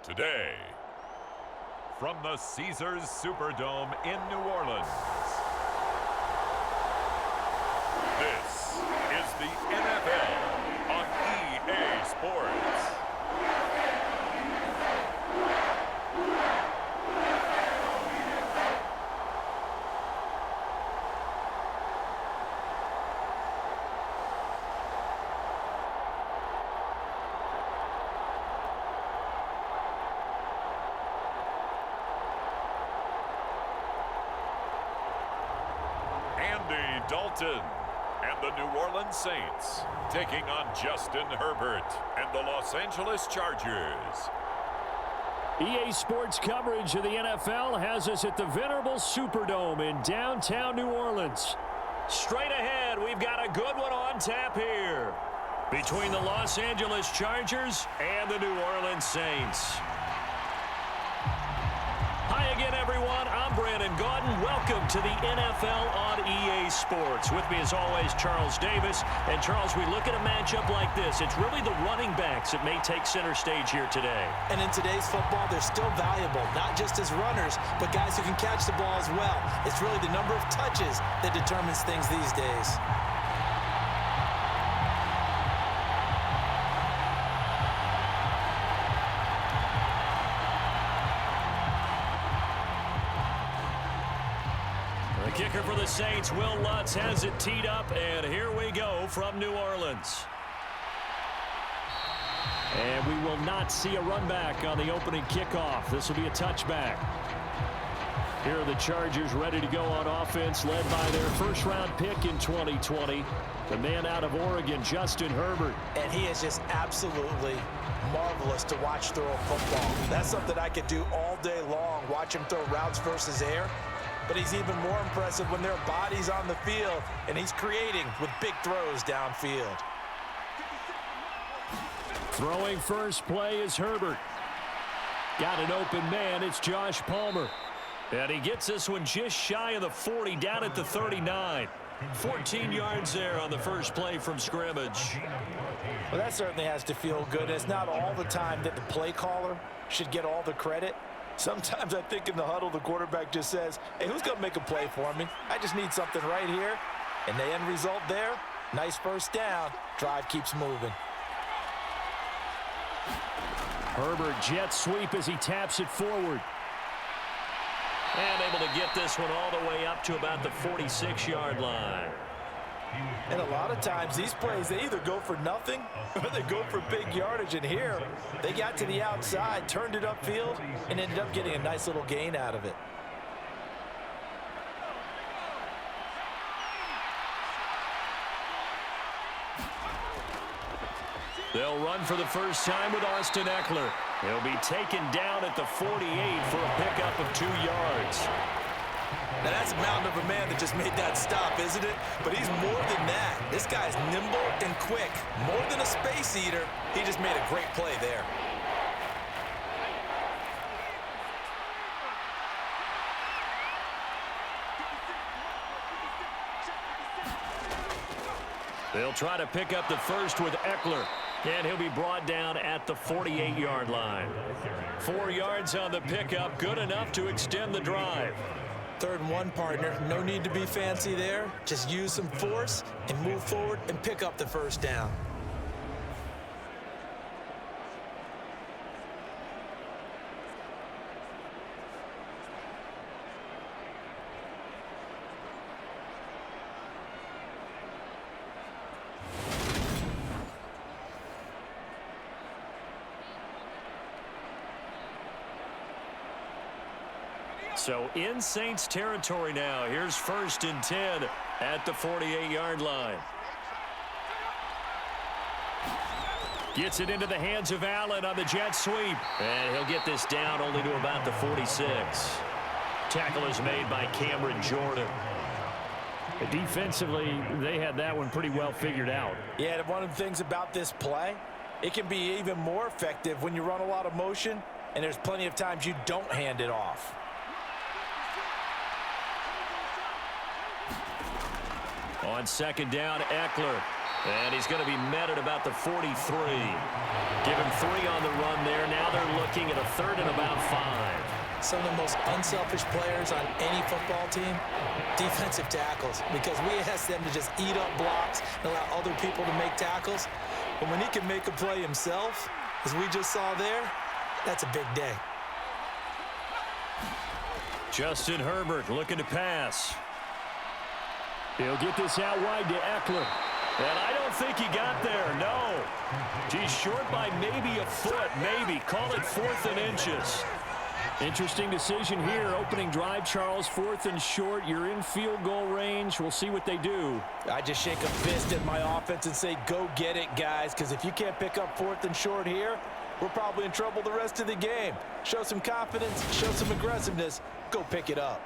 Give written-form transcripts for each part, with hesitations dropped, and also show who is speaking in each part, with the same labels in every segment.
Speaker 1: Today, from the Caesars Superdome in New Orleans, this is the NFL on EA Sports. Andy Dalton and the New Orleans Saints taking on Justin Herbert and the Los Angeles Chargers.
Speaker 2: EA Sports coverage of the NFL has us at the venerable Superdome in downtown New Orleans. Straight ahead, we've got a good one on tap here between the Los Angeles Chargers and the New Orleans Saints. Hi again, everyone. I'm Brandon Gaudin. Welcome to the NFL on EA Sports. With me, as always, Charles Davis. And, Charles, we look at a matchup like this. It's really the running backs that may take center stage here today.
Speaker 3: And in today's football, they're still valuable, not just as runners, but guys who can catch the ball as well. It's really the number of touches that determines things these days.
Speaker 2: Kicker for the Saints, Will Lutz, has it teed up, and here we go from New Orleans. And we will not see a run back on the opening kickoff. This will be a touchback. Here are the Chargers ready to go on offense, led by their first-round pick in 2020, the man out of Oregon, Justin Herbert.
Speaker 3: And he is just absolutely marvelous to watch throw a football. That's something I could do all day long, watch him throw routes versus air. But he's even more impressive when there are bodies on the field, and he's creating with big throws downfield.
Speaker 2: Throwing first play is Herbert. Got an open man. It's Josh Palmer. And he gets this one just shy of the 40, down at the 39. 14 yards there on the first play from scrimmage.
Speaker 3: Well, that certainly has to feel good. It's not all the time that the play caller should get all the credit. Sometimes I think in the huddle, the quarterback just says, hey, who's going to make a play for me? I just need something right here. And the end result there, nice first down. Drive keeps moving.
Speaker 2: Herbert jet sweep as he taps it forward. And able to get this one all the way up to about the 46-yard line.
Speaker 3: And a lot of times these plays, they either go for nothing or they go for big yardage. And here, they got to the outside, turned it upfield, and ended up getting a nice little gain out of it.
Speaker 2: They'll run for the first time with Austin Eckler. He'll be taken down at the 48 for a pickup of 2 yards.
Speaker 3: Now, that's a mountain of a man that just made that stop, isn't it? But he's more than that. This guy's nimble and quick. More than a space eater, he just made a great play there.
Speaker 2: They'll try to pick up the first with Eckler. And he'll be brought down at the 48-yard line. 4 yards on the pickup, good enough to extend the drive.
Speaker 3: 3rd and 1, partner. No need to be fancy there. Just use some force and move forward and pick up the first down.
Speaker 2: So in Saints territory now. Here's 1st and 10 at the 48-yard line. Gets it into the hands of Allen on the jet sweep. And he'll get this down only to about the 46. Tackle is made by Cameron Jordan. Defensively, they had that one pretty well figured out.
Speaker 3: Yeah, and one of the things about this play, it can be even more effective when you run a lot of motion, and there's plenty of times you don't hand it off.
Speaker 2: On 2nd down, Eckler. And he's going to be met at about the 43. Give him 3 on the run there. Now they're looking at a 3rd and about 5.
Speaker 3: Some of the most unselfish players on any football team, defensive tackles, because we ask them to just eat up blocks and allow other people to make tackles. But when he can make a play himself, as we just saw there, that's a big day.
Speaker 2: Justin Herbert looking to pass. He'll get this out wide to Eckler. And I don't think he got there, no. He's short by maybe a foot, maybe. Call it 4th and inches. Interesting decision here. Opening drive, Charles, 4th and short. You're in field goal range. We'll see what they do.
Speaker 3: I just shake a fist at my offense and say, go get it, guys, because if you can't pick up 4th and short here, we're probably in trouble the rest of the game. Show some confidence, show some aggressiveness, go pick it up.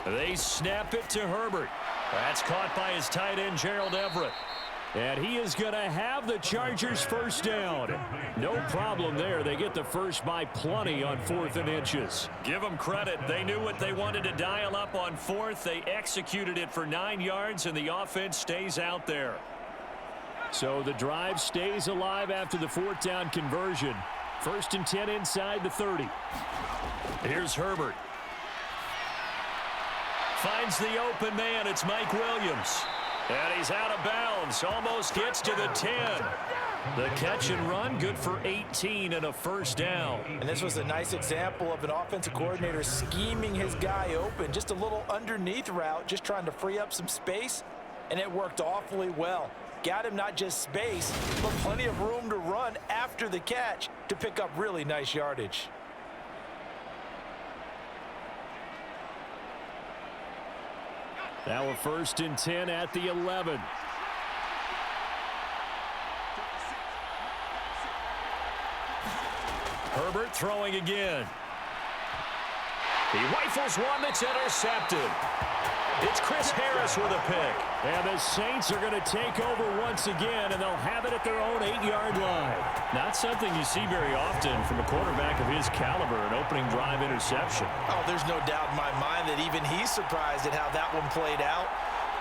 Speaker 2: They snap it to Herbert. That's caught by his tight end, Gerald Everett. And he is going to have the Chargers first down. No problem there. They get the first by plenty on 4th and inches. Give them credit. They knew what they wanted to dial up on 4th. They executed it for 9 yards, and the offense stays out there. So the drive stays alive after the 4th down conversion. 1st and 10 inside the 30. Here's Herbert. Finds the open man. It's Mike Williams. And he's out of bounds. Almost gets to the 10. The catch and run, good for 18 and a first down.
Speaker 3: And this was a nice example of an offensive coordinator scheming his guy open. Just a little underneath route, just trying to free up some space. And it worked awfully well. Got him not just space, but plenty of room to run after the catch to pick up really nice yardage.
Speaker 2: Now a 1st and 10 at the 11. Herbert throwing again. He rifles one that's intercepted. It's Chris Harris with a pick. And the Saints are going to take over once again, and they'll have it at their own 8-yard line. Not something you see very often from a quarterback of his caliber, an opening drive interception.
Speaker 3: Oh, there's no doubt in my mind that even he's surprised at how that one played out.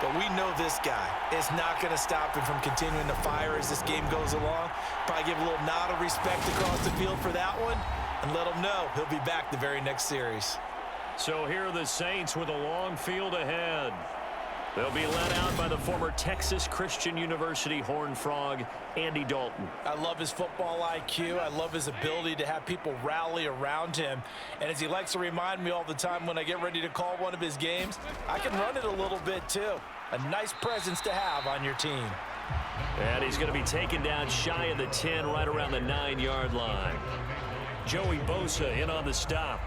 Speaker 3: But we know this guy is not going to stop him from continuing to fire as this game goes along. Probably give a little nod of respect across the field for that one and let him know he'll be back the very next series.
Speaker 2: So here are the Saints with a long field ahead. They'll be led out by the former Texas Christian University Horned Frog, Andy Dalton.
Speaker 3: I love his football IQ. I love his ability to have people rally around him. And as he likes to remind me all the time when I get ready to call one of his games, I can run it a little bit too. A nice presence to have on your team.
Speaker 2: And he's going to be taken down shy of the 10, right around the 9-yard line. Joey Bosa in on the stop.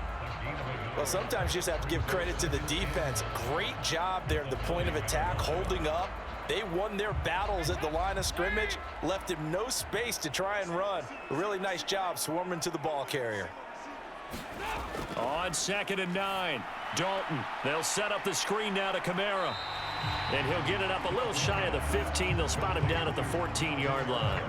Speaker 3: Well, sometimes you just have to give credit to the defense. Great job there at the point of attack, holding up. They won their battles at the line of scrimmage, left him no space to try and run. A really nice job swarming to the ball carrier.
Speaker 2: On 2nd and 9, Dalton. They'll set up the screen now to Kamara. And he'll get it up a little shy of the 15. They'll spot him down at the 14-yard line.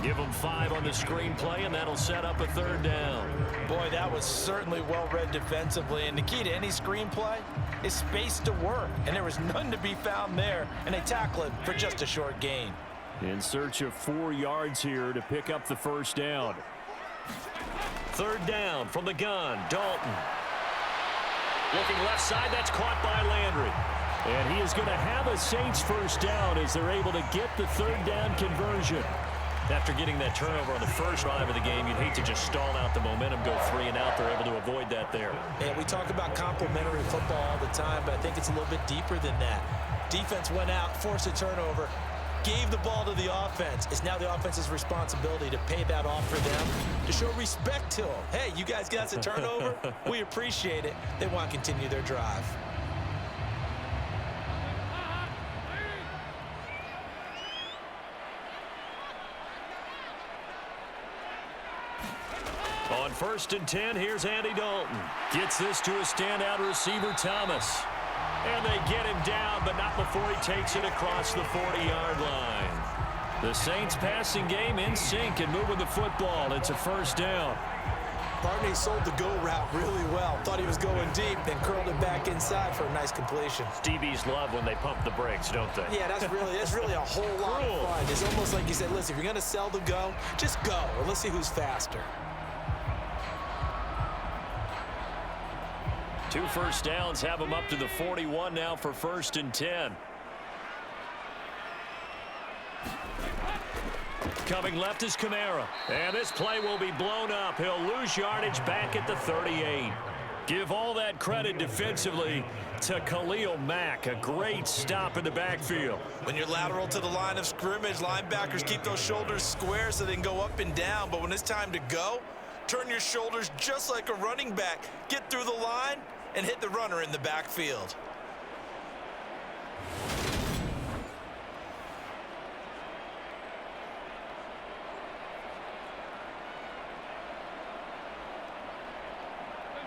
Speaker 2: Give him 5 on the screenplay, and that'll set up a 3rd down.
Speaker 3: Boy, that was certainly well-read defensively. And the key to any screenplay is space to work. And there was none to be found there. And they tackle it for just a short gain.
Speaker 2: In search of 4 yards here to pick up the first down. 3rd down from the gun, Dalton. Looking left side, that's caught by Landry. And he is going to have a Saints first down as they're able to get the 3rd down conversion. After getting that turnover on the first drive of the game, you'd hate to just stall out the momentum, go 3 and out. They're able to avoid that there.
Speaker 3: Yeah, we talk about complementary football all the time, but I think it's a little bit deeper than that. Defense went out, forced a turnover, gave the ball to the offense. It's now the offense's responsibility to pay that off for them, to show respect to them. Hey, you guys got the turnover? We appreciate it. They want to continue their drive.
Speaker 2: On 1st and 10, here's Andy Dalton. Gets this to a standout receiver, Thomas. And they get him down, but not before he takes it across the 40-yard line. The Saints passing game in sync and moving the football. It's a first down.
Speaker 3: Barney sold the go route really well. Thought he was going deep, then curled it back inside for a nice completion.
Speaker 2: DBs love when they pump the brakes, don't they?
Speaker 3: Yeah, that's really a whole lot of fun. It's almost like you said, listen, if you're going to sell the go, just go. Or let's see who's faster.
Speaker 2: 2 first downs have them up to the 41 now for 1st and 10. Coming left is Kamara. And this play will be blown up. He'll lose yardage back at the 38. Give all that credit defensively to Khalil Mack. A great stop in the backfield.
Speaker 3: When you're lateral to the line of scrimmage, linebackers keep those shoulders square so they can go up and down. But when it's time to go, turn your shoulders just like a running back. Get through the line and hit the runner in the backfield.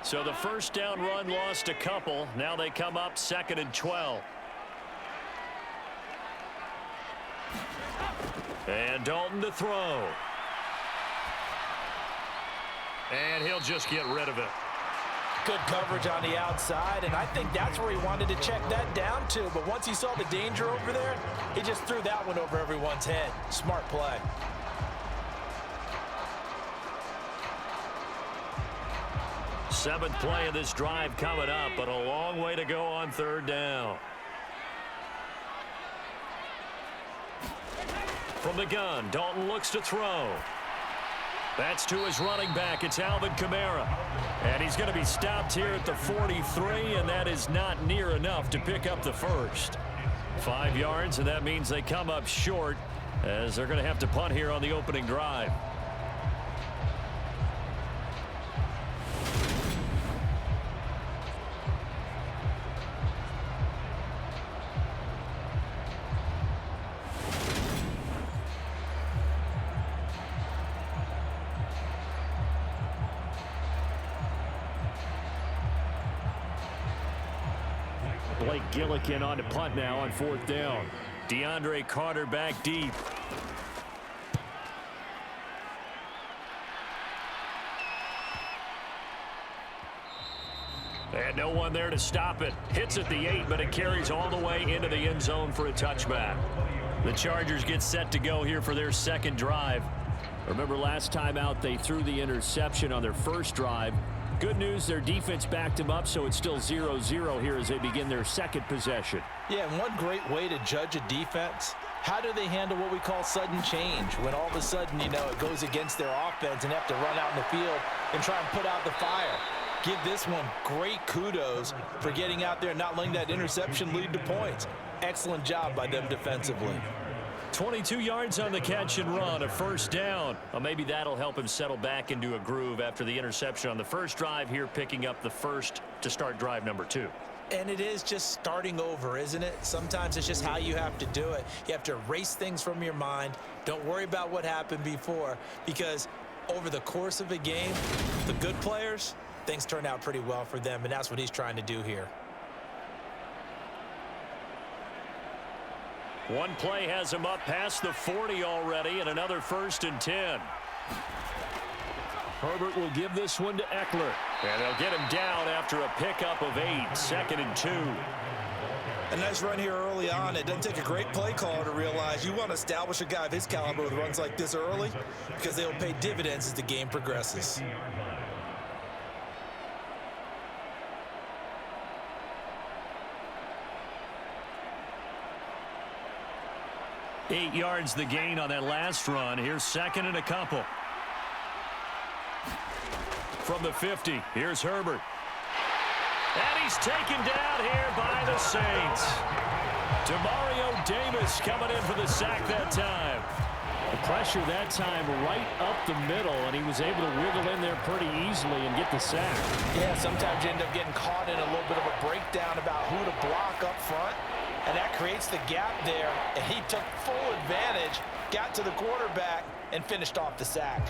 Speaker 2: So the first down run lost a couple. Now they come up 2nd and 12. And Dalton to throw. And he'll just get rid of it.
Speaker 3: Good coverage on the outside, and I think that's where he wanted to check that down to. But once he saw the danger over there, he just threw that one over everyone's head. Smart play.
Speaker 2: Seventh play of this drive coming up, but a long way to go on 3rd down. From the gun, Dalton looks to throw. That's to his running back. It's Alvin Kamara. And he's going to be stopped here at the 43, and that is not near enough to pick up the first. 5 yards, and that means they come up short as they're going to have to punt here on the opening drive. Blake Gillikin on to punt now on 4th down. DeAndre Carter back deep. And no one there to stop it. Hits at the 8, but it carries all the way into the end zone for a touchback. The Chargers get set to go here for their 2nd drive. Remember last time out they threw the interception on their 1st drive. Good news, their defense backed them up, so it's still 0-0 here as they begin their 2nd possession.
Speaker 3: Yeah, and one great way to judge a defense, how do they handle what we call sudden change? When all of a sudden, you know, it goes against their offense and have to run out in the field and try and put out the fire. Give this one great kudos for getting out there and not letting that interception lead to points. Excellent job by them defensively.
Speaker 2: 22 yards on the catch and run, a 1st down. Well, maybe that'll help him settle back into a groove after the interception on the 1st drive here, picking up the 1st to start drive number 2.
Speaker 3: And it is just starting over, isn't it? Sometimes it's just how you have to do it. You have to erase things from your mind. Don't worry about what happened before, because over the course of a game, the good players, things turn out pretty well for them, and that's what he's trying to do here.
Speaker 2: One play has him up past the 40 already, and another 1st and 10. Herbert will give this one to Eckler. And they'll get him down after a pickup of 8, 2nd and 2.
Speaker 3: A nice run here early on. It doesn't take a great play caller to realize you want to establish a guy of his caliber with runs like this early, because they'll pay dividends as the game progresses.
Speaker 2: Eight yards the gain on that last run. Here's 2nd and a couple. From the 50, here's Herbert. And he's taken down here by the Saints. Demario Davis coming in for the sack that time. The pressure that time right up the middle, and he was able to wiggle in there pretty easily and get the sack.
Speaker 3: Yeah, sometimes you end up getting caught in a little bit of a breakdown about who to block up front. And that creates the gap there, and he took full advantage, got to the quarterback, and finished off the sack.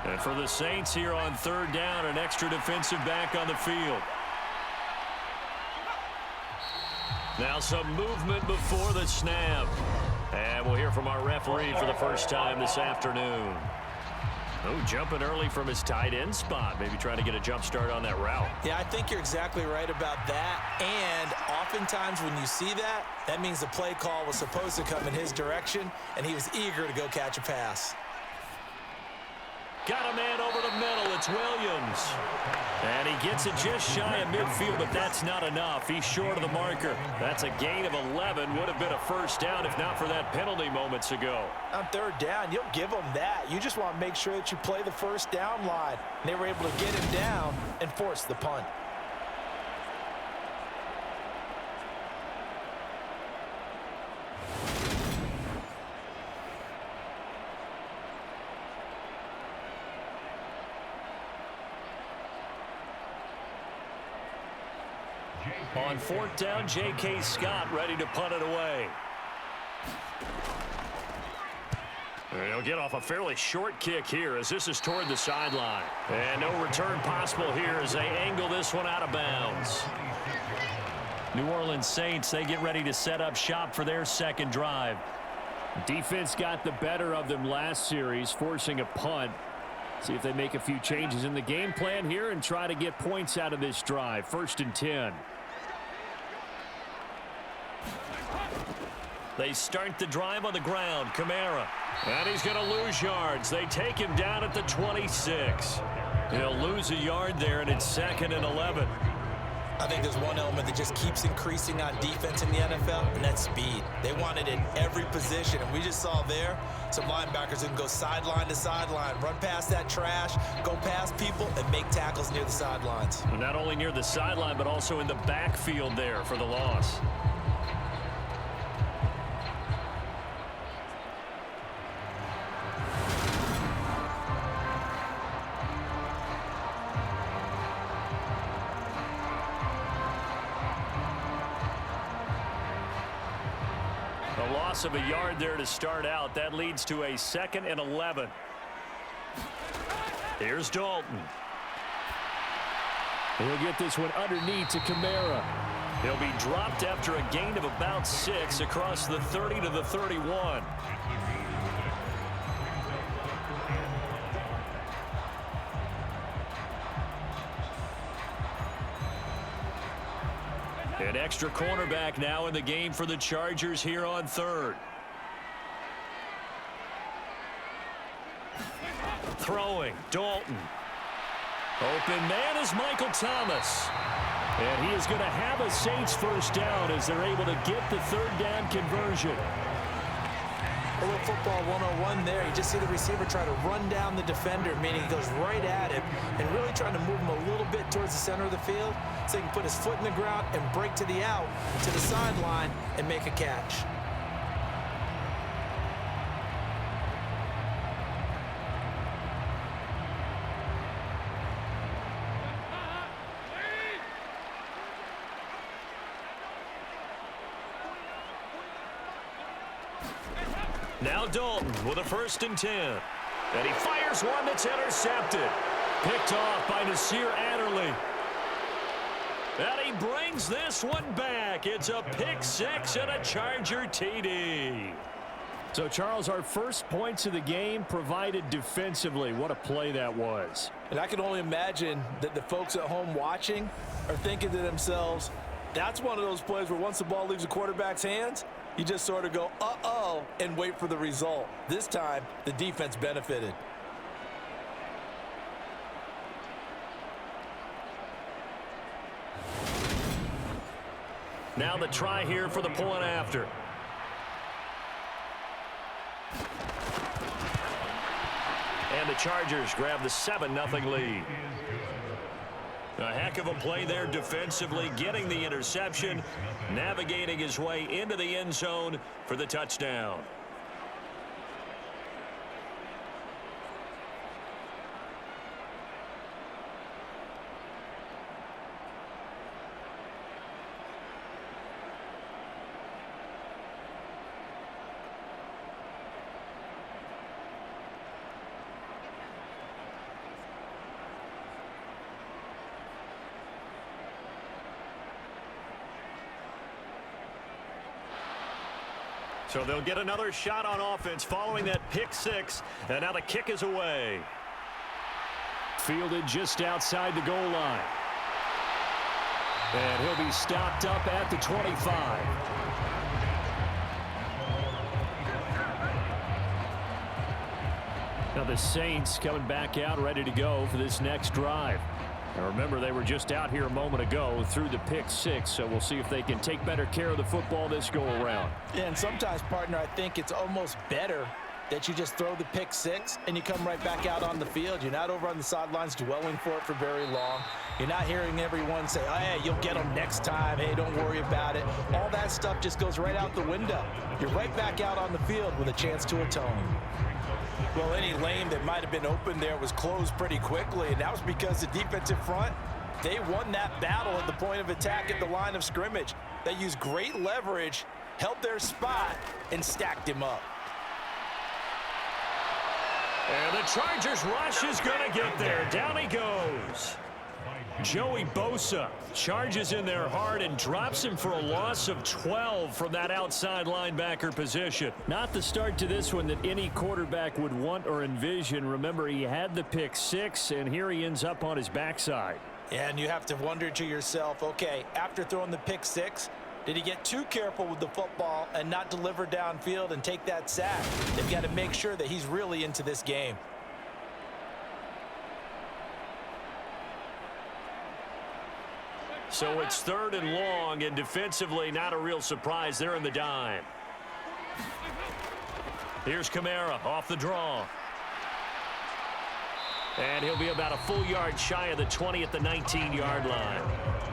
Speaker 2: And for the Saints here on third down, an extra defensive back on the field. Now some movement before the snap. And we'll hear from our referee for the first time this afternoon. Oh, jumping early from his tight end spot. Maybe trying to get a jump start on that route.
Speaker 3: Yeah, I think you're exactly right about that. And oftentimes when you see that, that means the play call was supposed to come in his direction, and he was eager to go catch a pass.
Speaker 2: Got a man over the middle. It's Williams. And he gets it just shy of midfield, but that's not enough. He's short of the marker. That's a gain of 11. Would have been a first down if not for that penalty moments ago.
Speaker 3: On third down, you'll give them that. You just want to make sure that you play the first down line. And they were able to get him down and force the punt.
Speaker 2: On fourth down, J.K. Scott ready to punt it away. He'll get off a fairly short kick here as this is toward the sideline. And no return possible here as they angle this one out of bounds. New Orleans Saints, they get ready to set up shop for their second drive.
Speaker 4: Defense got the better of them last series, forcing a punt. See if they make a few changes in the game plan here and try to get points out of this drive. 1st and 10.
Speaker 2: They start the drive on the ground. Kamara. And he's going to lose yards. They take him down at the 26. He'll lose a yard there, and it's 2nd and 11.
Speaker 3: I think there's one element that just keeps increasing on defense in the NFL, and that's speed. They want it in every position, and we just saw there some linebackers that can go sideline to sideline, run past that trash, go past people, and make tackles near the sidelines.
Speaker 2: Well, not only near the sideline, but also in the backfield there for the loss. Of a yard there to start out. That leads to a 2nd and 11. Here's Dalton.
Speaker 4: He'll get this one underneath to Kamara.
Speaker 2: He'll be dropped after a gain of about 6 across the 30 to the 31. An extra cornerback now in the game for the Chargers here on third. Throwing, Dalton. Open man is Michael Thomas.
Speaker 4: And he is going to have a Saints first down as they're able to get the third down conversion.
Speaker 3: A little football 101 there. You just see the receiver try to run down the defender, meaning he goes right at him and really trying to move him a little bit towards the center of the field so he can put his foot in the ground and break to the out, to the sideline, and make a catch.
Speaker 2: Now Dalton with a 1st and 10. And he fires one that's intercepted. Picked off by Nasir Adderley. And he brings this one back. It's a pick 6 and a Charger TD.
Speaker 4: So, Charles, our first points of the game provided defensively. What a play that was.
Speaker 3: And I can only imagine that the folks at home watching are thinking to themselves, that's one of those plays where once the ball leaves the quarterback's hands, you just sort of go, uh-oh, and wait for the result. This time, the defense benefited.
Speaker 2: Now the try here for the point after. And the Chargers grab the 7-0 lead. A heck of a play there defensively, getting the interception, navigating his way into the end zone for the touchdown. So they'll get another shot on offense following that pick six. And now the kick is away.
Speaker 4: Fielded just outside the goal line. And he'll be stopped up at the 25. Now the Saints coming back out ready to go for this next drive. Now remember, they were just out here a moment ago through the pick six, so we'll see if they can take better care of the football this go around.
Speaker 3: Yeah, and sometimes, partner, I think it's almost better that you just throw the pick six and you come right back out on the field. You're not over on the sidelines dwelling for it for very long. You're not hearing everyone say, oh, hey, you'll get them next time. Hey, don't worry about it. All that stuff just goes right out the window. You're right back out on the field with a chance to atone. Well, any lane that might have been open there was closed pretty quickly, and that was because the defensive front, they won that battle at the point of attack at the line of scrimmage. They used great leverage, held their spot, and stacked him up.
Speaker 2: And the Chargers rush is going to get there. Down he goes. Joey Bosa charges in there hard and drops him for a loss of 12 from that outside linebacker position.
Speaker 4: Not the start to this one that any quarterback would want or envision. Remember, he had the pick six, and here he ends up on his backside.
Speaker 3: And you have to wonder to yourself, okay, after throwing the pick six, did he get too careful with the football and not deliver downfield and take that sack? They've got to make sure that he's really into this game.
Speaker 2: So it's third and long, and defensively not a real surprise. They're in the dime. Here's Kamara off the draw. And he'll be about a full yard shy of the 20 at the 19-yard line.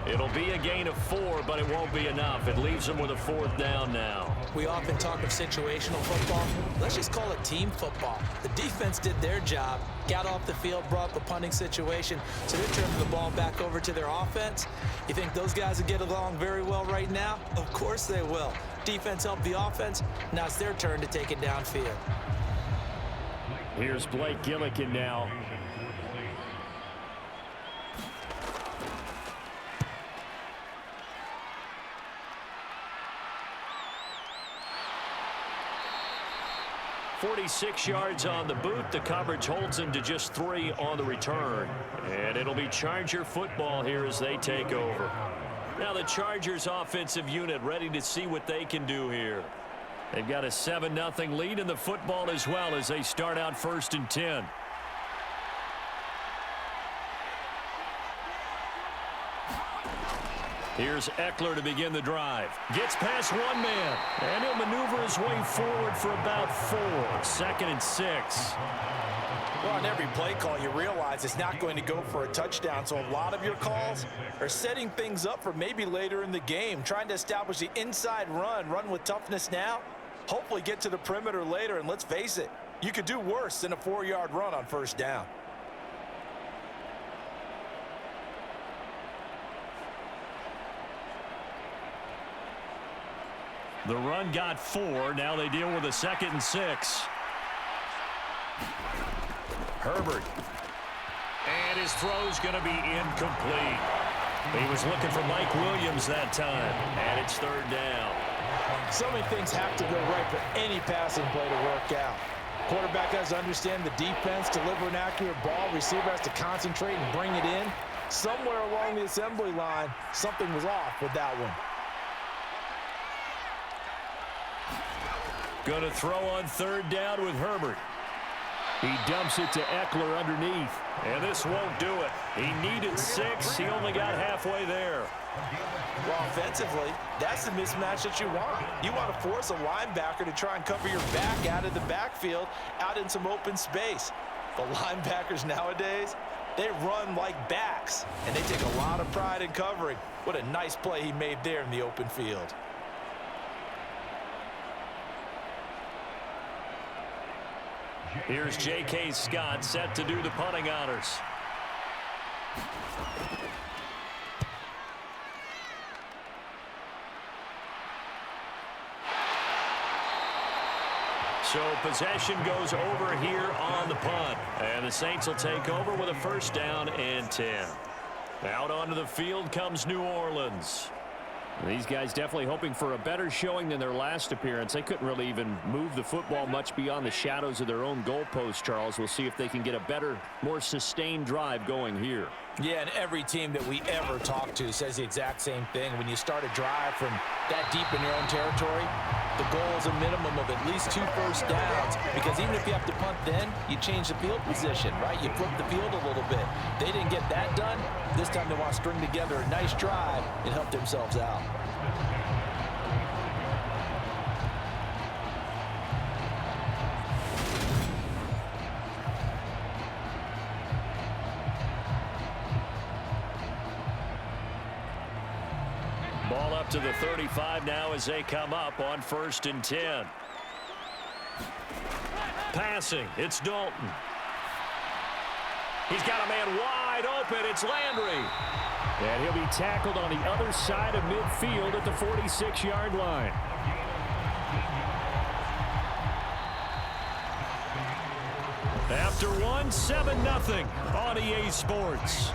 Speaker 2: It'll be a gain of 4, but it won't be enough. It leaves them with a fourth down now.
Speaker 3: We often talk of situational football. Let's just call it team football. The defense did their job, got off the field, brought up a punting situation, so they're turning the ball back over to their offense. You think those guys will get along very well right now? Of course they will. Defense helped the offense. Now it's their turn to take it downfield.
Speaker 4: Here's Blake Gillikin now.
Speaker 2: .46 yards on the boot. The coverage holds him to just 3 on the return. And it'll be Charger football here as they take over. Now the Chargers offensive unit ready to see what they can do here. They've got a 7-0 lead in the football as well as they start out 1st and 10. Here's Eckler to begin the drive. Gets past one man, and he'll maneuver his way forward for about 4. 2nd and 6.
Speaker 3: Well, on every play call, you realize it's not going to go for a touchdown, so a lot of your calls are setting things up for maybe later in the game, trying to establish the inside run with toughness now, hopefully get to the perimeter later, and let's face it, you could do worse than a 4-yard run on 1st down.
Speaker 2: The run got 4. Now they deal with a 2nd and 6. Herbert. And his throw's going to be incomplete. He was looking for Mike Williams that time. And it's 3rd down.
Speaker 3: So many things have to go right for any passing play to work out. Quarterback has to understand the defense, deliver an accurate ball. Receiver has to concentrate and bring it in. Somewhere along the assembly line, something was off with that one.
Speaker 2: Going to throw on 3rd down with Herbert.
Speaker 4: He dumps it to Eckler underneath.
Speaker 2: And this won't do it. He needed 6. He only got halfway there.
Speaker 3: Well, offensively, that's the mismatch that you want. You want to force a linebacker to try and cover your back out of the backfield, out in some open space. The linebackers nowadays, they run like backs, and they take a lot of pride in covering. What a nice play he made there in the open field.
Speaker 2: Here's J.K. Scott set to do the punting honors. So possession goes over here on the punt. And the Saints will take over with a 1st down and 10. Out onto the field comes New Orleans.
Speaker 4: These guys definitely hoping for a better showing than their last appearance. They couldn't really even move the football much beyond the shadows of their own goalpost, Charles. We'll see if they can get a better, more sustained drive going here.
Speaker 3: Yeah, and every team that we ever talk to says the exact same thing. When you start a drive from that deep in your own territory, the goal is a minimum of at least 2 first downs, because even if you have to punt then, you change the field position, right? You flip the field a little bit. They didn't get that done. This time they want to string together a nice drive and help themselves out.
Speaker 2: Ball up to the 35 now as they come up on 1st and 10. Passing, it's Dalton. He's got a man wide open. It's Landry.
Speaker 4: And he'll be tackled on the other side of midfield at the 46-yard line.
Speaker 2: After one, 7-0 on EA Sports.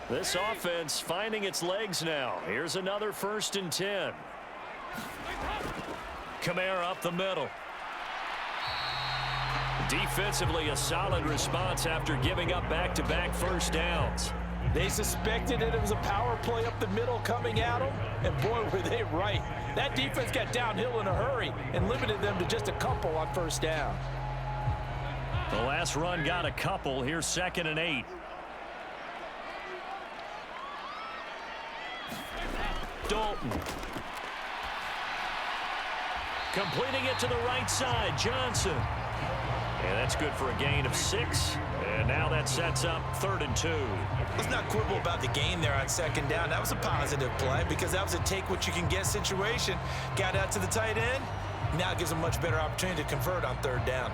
Speaker 2: This offense finding its legs now. Here's another 1st and 10. Kamara up the middle. Defensively, a solid response after giving up back-to-back first downs.
Speaker 3: They suspected it was a power play up the middle coming at them, and boy, were they right. That defense got downhill in a hurry and limited them to just a couple on 1st down.
Speaker 2: The last run got a couple. Here's 2nd and 8. Dalton. Completing it to the right side, Johnson. And that's good for a gain of 6. And now that sets up 3rd and 2.
Speaker 3: Let's not quibble about the gain there on 2nd down. That was a positive play because that was a take-what-you-can-get situation. Got out to the tight end. Now it gives them a much better opportunity to convert on 3rd down.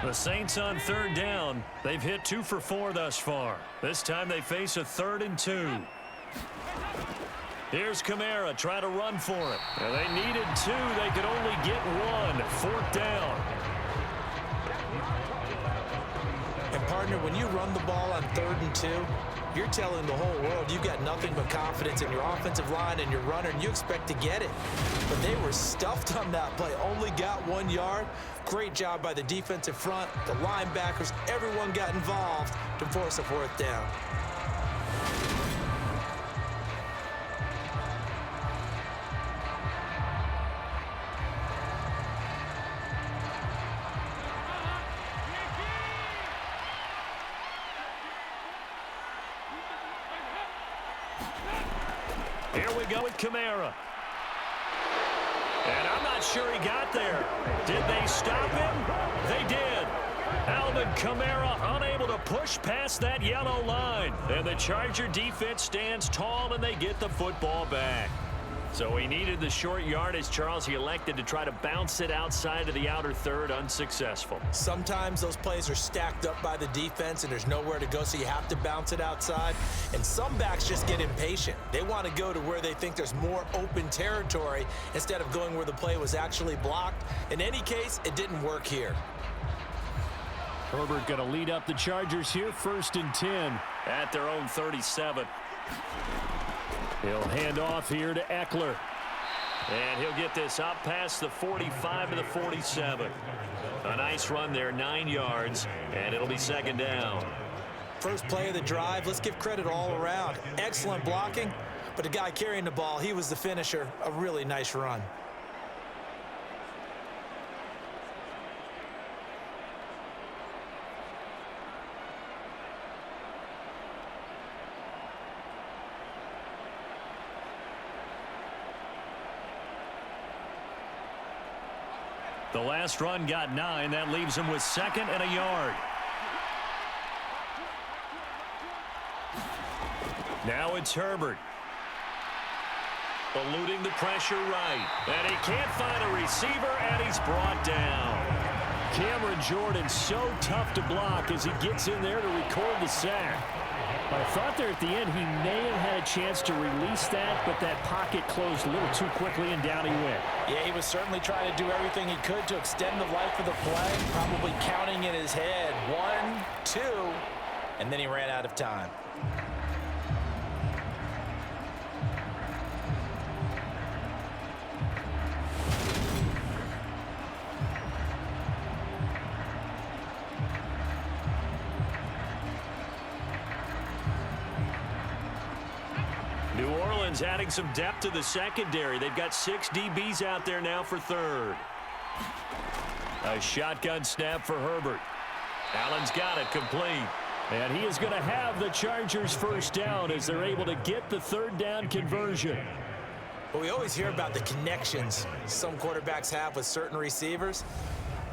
Speaker 2: The Saints on 3rd down. They've hit 2 for 4 thus far. This time they face a 3rd and 2. Here's Kamara trying to run for it. And they needed 2. They could only get 1. 4th down.
Speaker 3: And, partner, when you run the ball on 3rd and 2, you're telling the whole world you've got nothing but confidence in your offensive line and your runner, and you expect to get it. But they were stuffed on that play. Only got 1 yard. Great job by the defensive front, the linebackers. Everyone got involved to force a 4th down.
Speaker 2: Here we go with Kamara. And I'm not sure he got there. Did they stop him? They did. Alvin Kamara unable to push past that yellow line. And the Charger defense stands tall and they get the football back. So he needed the short yardage, Charles. He elected to try to bounce it outside of the outer third, unsuccessful.
Speaker 3: Sometimes those plays are stacked up by the defense and there's nowhere to go, so you have to bounce it outside. And some backs just get impatient. They want to go to where they think there's more open territory instead of going where the play was actually blocked. In any case, it didn't work here.
Speaker 4: Herbert going to lead up the Chargers here, 1st and 10.
Speaker 2: At their own 37.
Speaker 4: He'll hand off here to Eckler.
Speaker 2: And he'll get this up past the 45 to the 47. A nice run there, 9 yards, and it'll be 2nd down.
Speaker 3: First play of the drive, let's give credit all around. Excellent blocking, but the guy carrying the ball, he was the finisher. A really nice run.
Speaker 2: The last run got 9. That leaves him with 2nd and a yard. Now it's Herbert. Eluding the pressure right. And he can't find a receiver, and he's brought down.
Speaker 4: Cameron Jordan so tough to block as he gets in there to record the sack. I thought there at the end he may have had a chance to release that, but that pocket closed a little too quickly, and down he went.
Speaker 3: Yeah, he was certainly trying to do everything he could to extend the life of the play, probably counting in his head 1, 2, and then he ran out of time.
Speaker 2: New Orleans adding some depth to the secondary. They've got 6 DBs out there now for third. A shotgun snap for Herbert. Allen's got it complete.
Speaker 4: And he is going to have the Chargers first down as they're able to get the third down conversion.
Speaker 3: But we always hear about the connections some quarterbacks have with certain receivers.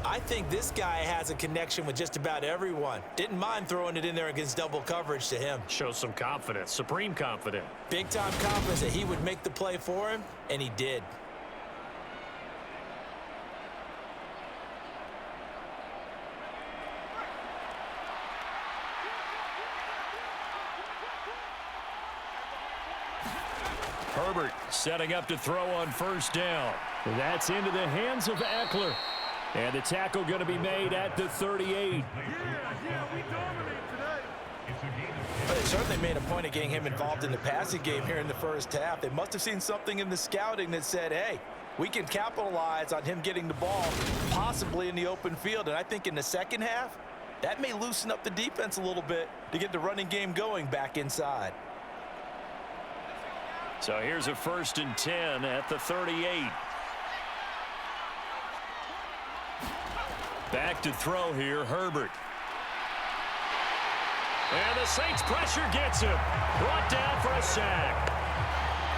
Speaker 3: I think this guy has a connection with just about everyone. Didn't mind throwing it in there against double coverage to him.
Speaker 2: Shows some confidence, supreme confidence.
Speaker 3: Big-time confidence that he would make the play for him, and he did.
Speaker 2: Herbert setting up to throw on first down.
Speaker 4: That's into the hands of Eckler. And the tackle going to be made at the 38.
Speaker 3: But they certainly made a point of getting him involved in the passing game here in the first half. They must have seen something in the scouting that said, hey, we can capitalize on him getting the ball, possibly in the open field. And I think in the second half, that may loosen up the defense a little bit to get the running game going back inside.
Speaker 2: So here's a 1st and 10 at the 38. Back to throw here, Herbert. And the Saints pressure gets him. Brought down for a sack.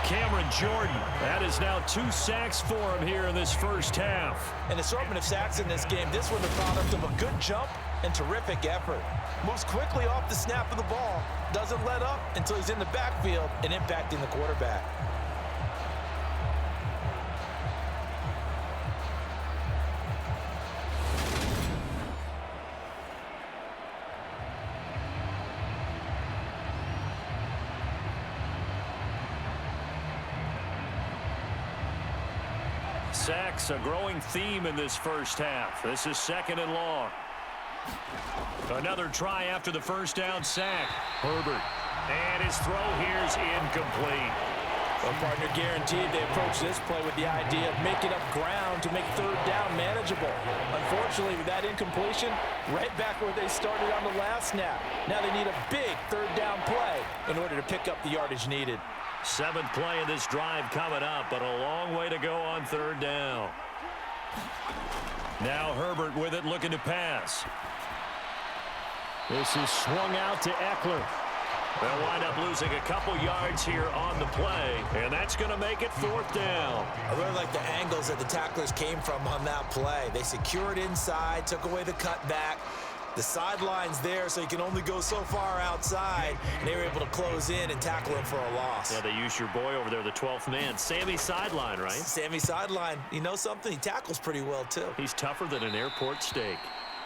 Speaker 2: Cameron Jordan, that is now 2 sacks for him here in this first half.
Speaker 3: An assortment of sacks in this game. This one the product of a good jump and terrific effort. Moves quickly off the snap of the ball. Doesn't let up until he's in the backfield and impacting the quarterback.
Speaker 2: Sacks, a growing theme in this first half. This is 2nd and long. Another try after the first down sack. Herbert. And his throw here's incomplete.
Speaker 3: Well, partner, guaranteed they approach this play with the idea of making up ground to make third down manageable. Unfortunately, with that incompletion, right back where they started on the last snap. Now they need a big third down play in order to pick up the yardage needed.
Speaker 2: 7th play of this drive coming up, but a long way to go on third down. Now Herbert with it, looking to pass.
Speaker 4: This is swung out to Eckler.
Speaker 2: They'll wind up losing a couple yards here on the play, and that's going to make it 4th down.
Speaker 3: I really like the angles that the tacklers came from on that play. They secured inside, took away the cutback. The sideline's there, so you can only go so far outside, and they were able to close in and tackle him for a loss.
Speaker 2: Yeah, they used your boy over there, the 12th man, Sammy Sideline, right?
Speaker 3: Sammy Sideline. You know something? He tackles pretty well, too.
Speaker 2: He's tougher than an airport steak.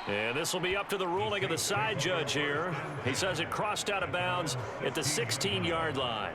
Speaker 2: And this will be up to the ruling of the side judge here. He says it crossed out of bounds at the 16-yard line.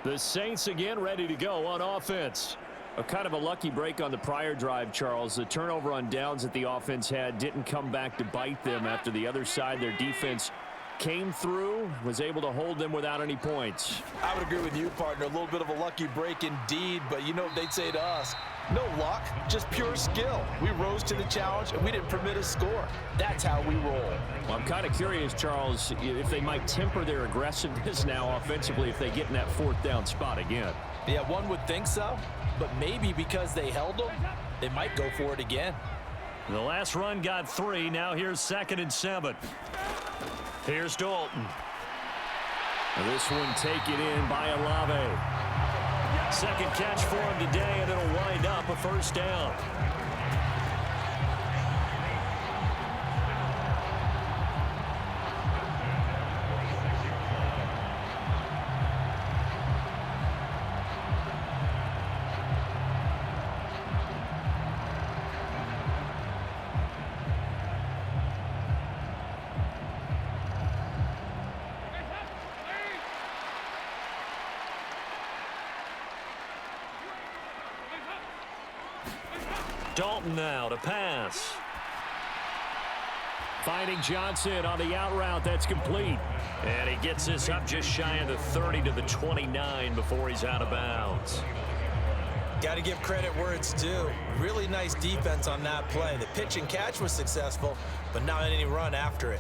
Speaker 4: The Saints again ready to go on offense. A kind of a lucky break on the prior drive, Charles. The turnover on downs that the offense had didn't come back to bite them after the other side. Their defense came through, was able to hold them without any points.
Speaker 3: I would agree with you, partner. A little bit of a lucky break indeed, but you know what they'd say to us. No luck, just pure skill. We rose to the challenge, and we didn't permit a score. That's how we roll.
Speaker 4: Well, I'm kind of curious, Charles, if they might temper their aggressiveness now offensively if they get in that 4th down spot again.
Speaker 3: Yeah, one would think so, but maybe because they held them, they might go for it again.
Speaker 2: The last run got 3. Now here's 2nd and 7. Here's Dalton.
Speaker 4: This one taken in by Olave.
Speaker 2: 2nd catch for him today, and it'll wind up a 1st down. Dalton now to pass.
Speaker 4: Finding Johnson on the out route. That's complete.
Speaker 2: And he gets this up just shy of the 30 to the 29 before he's out of bounds.
Speaker 3: Got to give credit where it's due. Really nice defense on that play. The pitch and catch was successful, but not any run after it.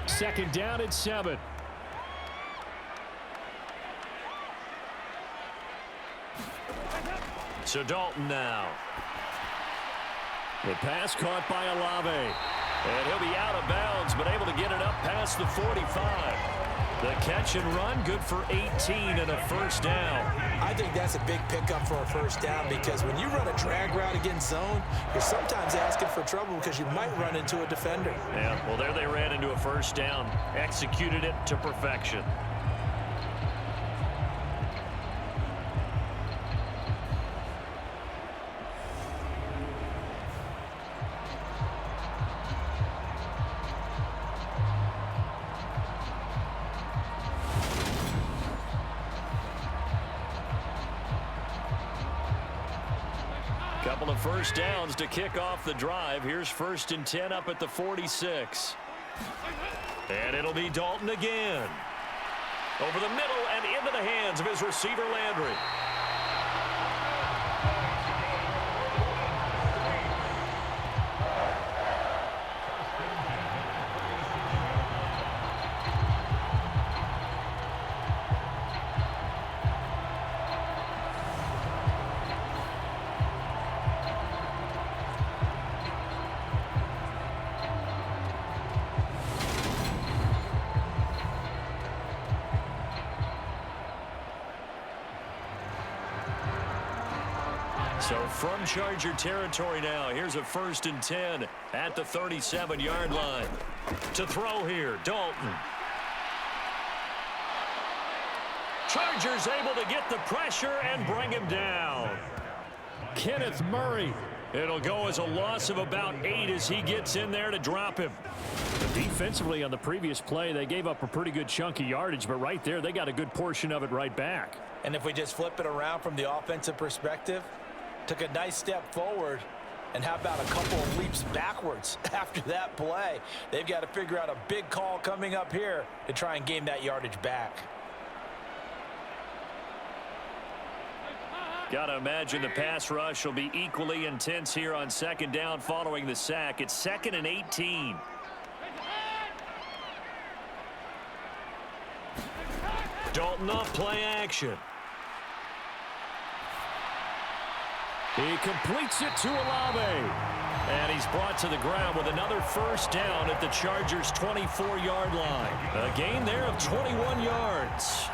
Speaker 4: Second down at 7.
Speaker 2: So Dalton now.
Speaker 4: The pass caught by Olave. And he'll be out of bounds, but able to get it up past the 45. The catch and run, good for 18 and a first down.
Speaker 3: I think that's a big pickup for a first down because when you run a drag route against zone, you're sometimes asking for trouble because you might run into a defender.
Speaker 2: Yeah, well, there they ran into a first down. Executed it to perfection. Couple of first downs to kick off the drive. Here's 1st and 10 up at the 46. And it'll be Dalton again. Over the middle and into the hands of his receiver, Landry. So from Charger territory now, here's a 1st and 10 at the 37-yard line. To throw here, Dalton. Chargers able to get the pressure and bring him down.
Speaker 4: Kenneth Murray.
Speaker 2: It'll go as a loss of about 8 as he gets in there to drop him.
Speaker 4: Defensively on the previous play, they gave up a pretty good chunk of yardage, but right there, they got a good portion of it right back.
Speaker 3: And if we just flip it around from the offensive perspective, took a nice step forward, and how about a couple of leaps backwards after that play? They've got to figure out a big call coming up here to try and gain that yardage back.
Speaker 2: Got to imagine the pass rush will be equally intense here on 2nd down following the sack. It's 2nd and 18. Dalton off play action.
Speaker 4: He completes it to Olave.
Speaker 2: And he's brought to the ground with another first down at the Chargers' 24-yard line. A gain there of 21 yards.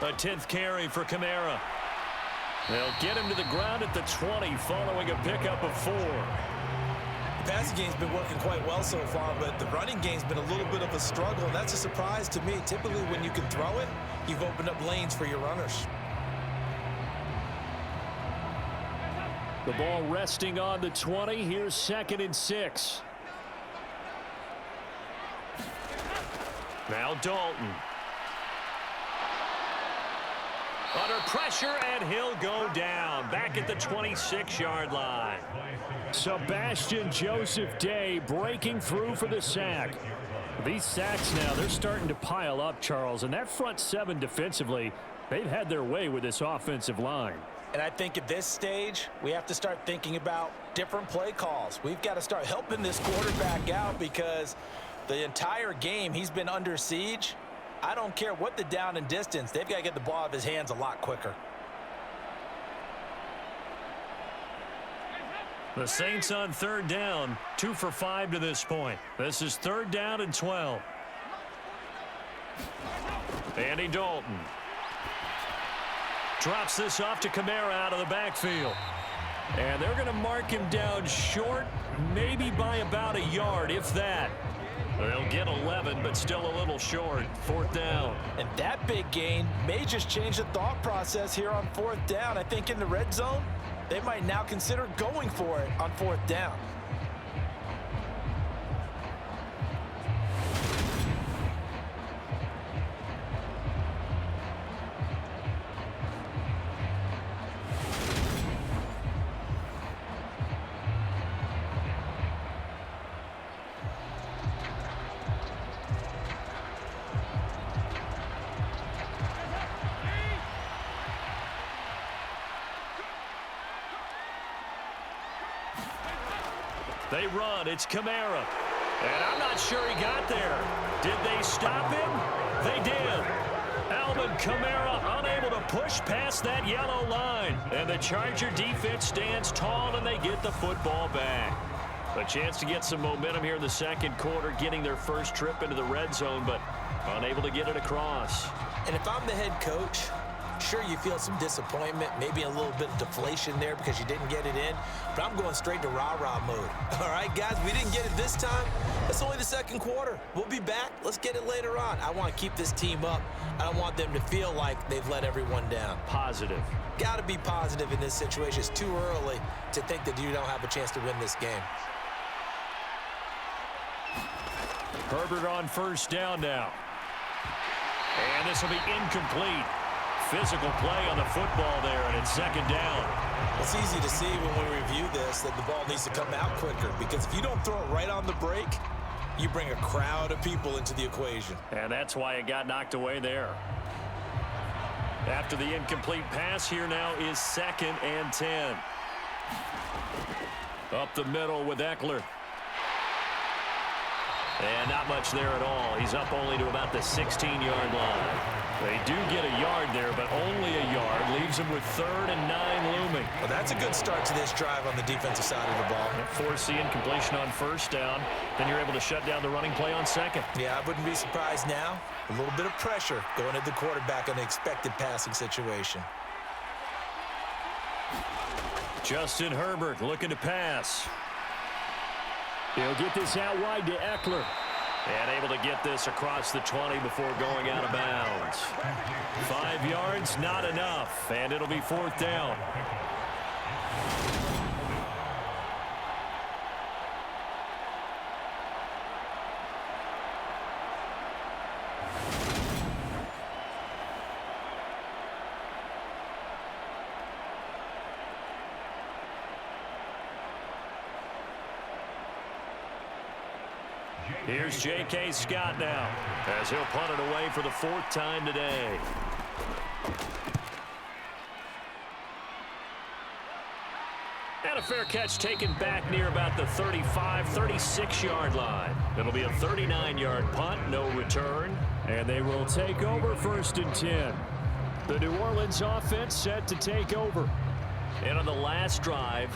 Speaker 2: A 10th carry for Kamara. They'll get him to the ground at the 20 following a pickup of 4.
Speaker 3: The passing game's been working quite well so far, but the running game's been a little bit of a struggle, and that's a surprise to me. Typically, when you can throw it, you've opened up lanes for your runners.
Speaker 4: The ball resting on the 20. Here's 2nd and 6.
Speaker 2: Now Dalton. Under pressure, and he'll go down. Back at the 26-yard line.
Speaker 4: Sebastian Joseph Day breaking through for the sack. These sacks now, they're starting to pile up, Charles. And that front 7 defensively, they've had their way with this offensive line.
Speaker 3: And I think at this stage, we have to start thinking about different play calls. We've got to start helping this quarterback out because the entire game he's been under siege. I don't care what the down and distance. They've got to get the ball out of his hands a lot quicker.
Speaker 2: The Saints on third down, 2 for 5 to this point. This is 3rd down and 12. Andy Dalton drops this off to Kamara out of the backfield. And they're going to mark him down short, maybe by about a yard, if that. They'll get 11, but still a little short. 4th down.
Speaker 3: And that big gain may just change the thought process here on 4th down. I think in the red zone, they might now consider going for it on 4th down.
Speaker 2: They run. It's Kamara. And I'm not sure he got there. Did they stop him? They did. Alvin Kamara unable to push past that yellow line. And the Charger defense stands tall, and they get the football back. A chance to get some momentum here in the 2nd quarter, getting their first trip into the red zone, but unable to get it across.
Speaker 3: And if I'm the head coach, sure, you feel some disappointment, maybe a little bit of deflation there because you didn't get it in, but I'm going straight to rah-rah mode. All right, guys, we didn't get it this time. It's only the 2nd quarter. We'll be back. Let's get it later on. I want to keep this team up. I don't want them to feel like they've let everyone down.
Speaker 2: Positive.
Speaker 3: Got to be positive in this situation. It's too early to think that you don't have a chance to win this game.
Speaker 2: Herbert on 1st down now. And this will be incomplete. Physical play on the football there, and it's 2nd down.
Speaker 3: It's easy to see when we review this that the ball needs to come out quicker, because if you don't throw it right on the break, you bring a crowd of people into the equation.
Speaker 2: And that's why it got knocked away there. After the incomplete pass, here now is 2nd and 10. Up the middle with Eckler. And not much there at all. He's up only to about the 16-yard line. They do get a yard there, but only a yard. Leaves them with 3rd and 9 looming.
Speaker 3: Well, that's a good start to this drive on the defensive side of the ball.
Speaker 2: Force the incompletion on 1st down. Then you're able to shut down the running play on 2nd.
Speaker 3: Yeah, I wouldn't be surprised now. A little bit of pressure going at the quarterback in an expected passing situation.
Speaker 2: Justin Herbert looking to pass.
Speaker 4: He'll get this out wide to Eckler.
Speaker 2: And able to get this across the 20 before going out of bounds. 5 yards, not enough. And it'll be 4th down. Here's J.K. Scott now, as he'll punt it away for the 4th time today. And a fair catch taken back near about the 35, 36-yard line. It'll be a 39-yard punt, no return.
Speaker 4: And they will take over 1st and 10. The New Orleans offense set to take over.
Speaker 2: And on the last drive,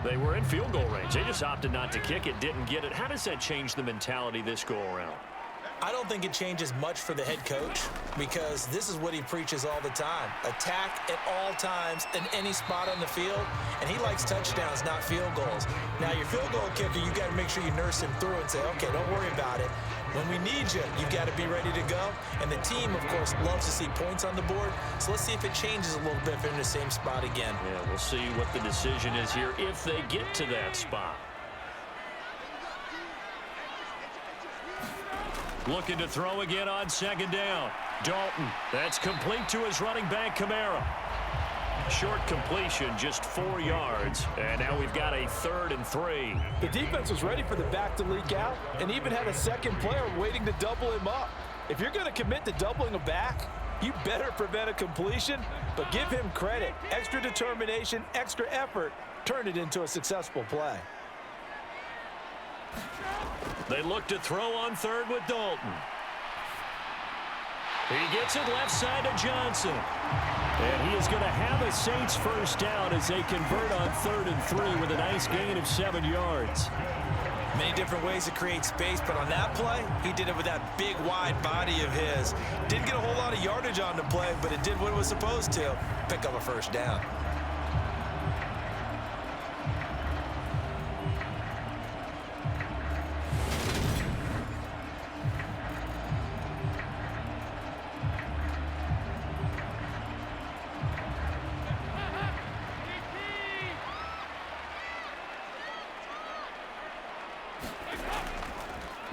Speaker 2: they were in field goal range. They just opted not to kick it, didn't get it. How does that change the mentality this go-around?
Speaker 3: I don't think it changes much for the head coach, because this is what he preaches all the time. Attack at all times in any spot on the field, and he likes touchdowns, not field goals. Now, your field goal kicker, you got to make sure you nurse him through and say, okay, don't worry about it. When we need you, you've got to be ready to go. And the team, of course, loves to see points on the board. So let's see if it changes a little bit if they're in the same spot again.
Speaker 2: Yeah, we'll see what the decision is here if they get to that spot. Looking to throw again on 2nd down. Dalton, that's complete to his running back, Kamara. Short completion, just 4 yards. And now we've got a 3rd and 3.
Speaker 3: The defense was ready for the back to leak out and even had a second player waiting to double him up. If you're going to commit to doubling a back, you better prevent a completion, but give him credit. Extra determination, extra effort, turn it into a successful play.
Speaker 2: They look to throw on 3rd with Dalton. He gets it left side to Johnson. And he is going to have a Saints first down as they convert on 3rd and 3 with a nice gain of 7 yards.
Speaker 3: Many different ways to create space, but on that play, he did it with that big, wide body of his. Didn't get a whole lot of yardage on the play, but it did what it was supposed to. Pick up a first down.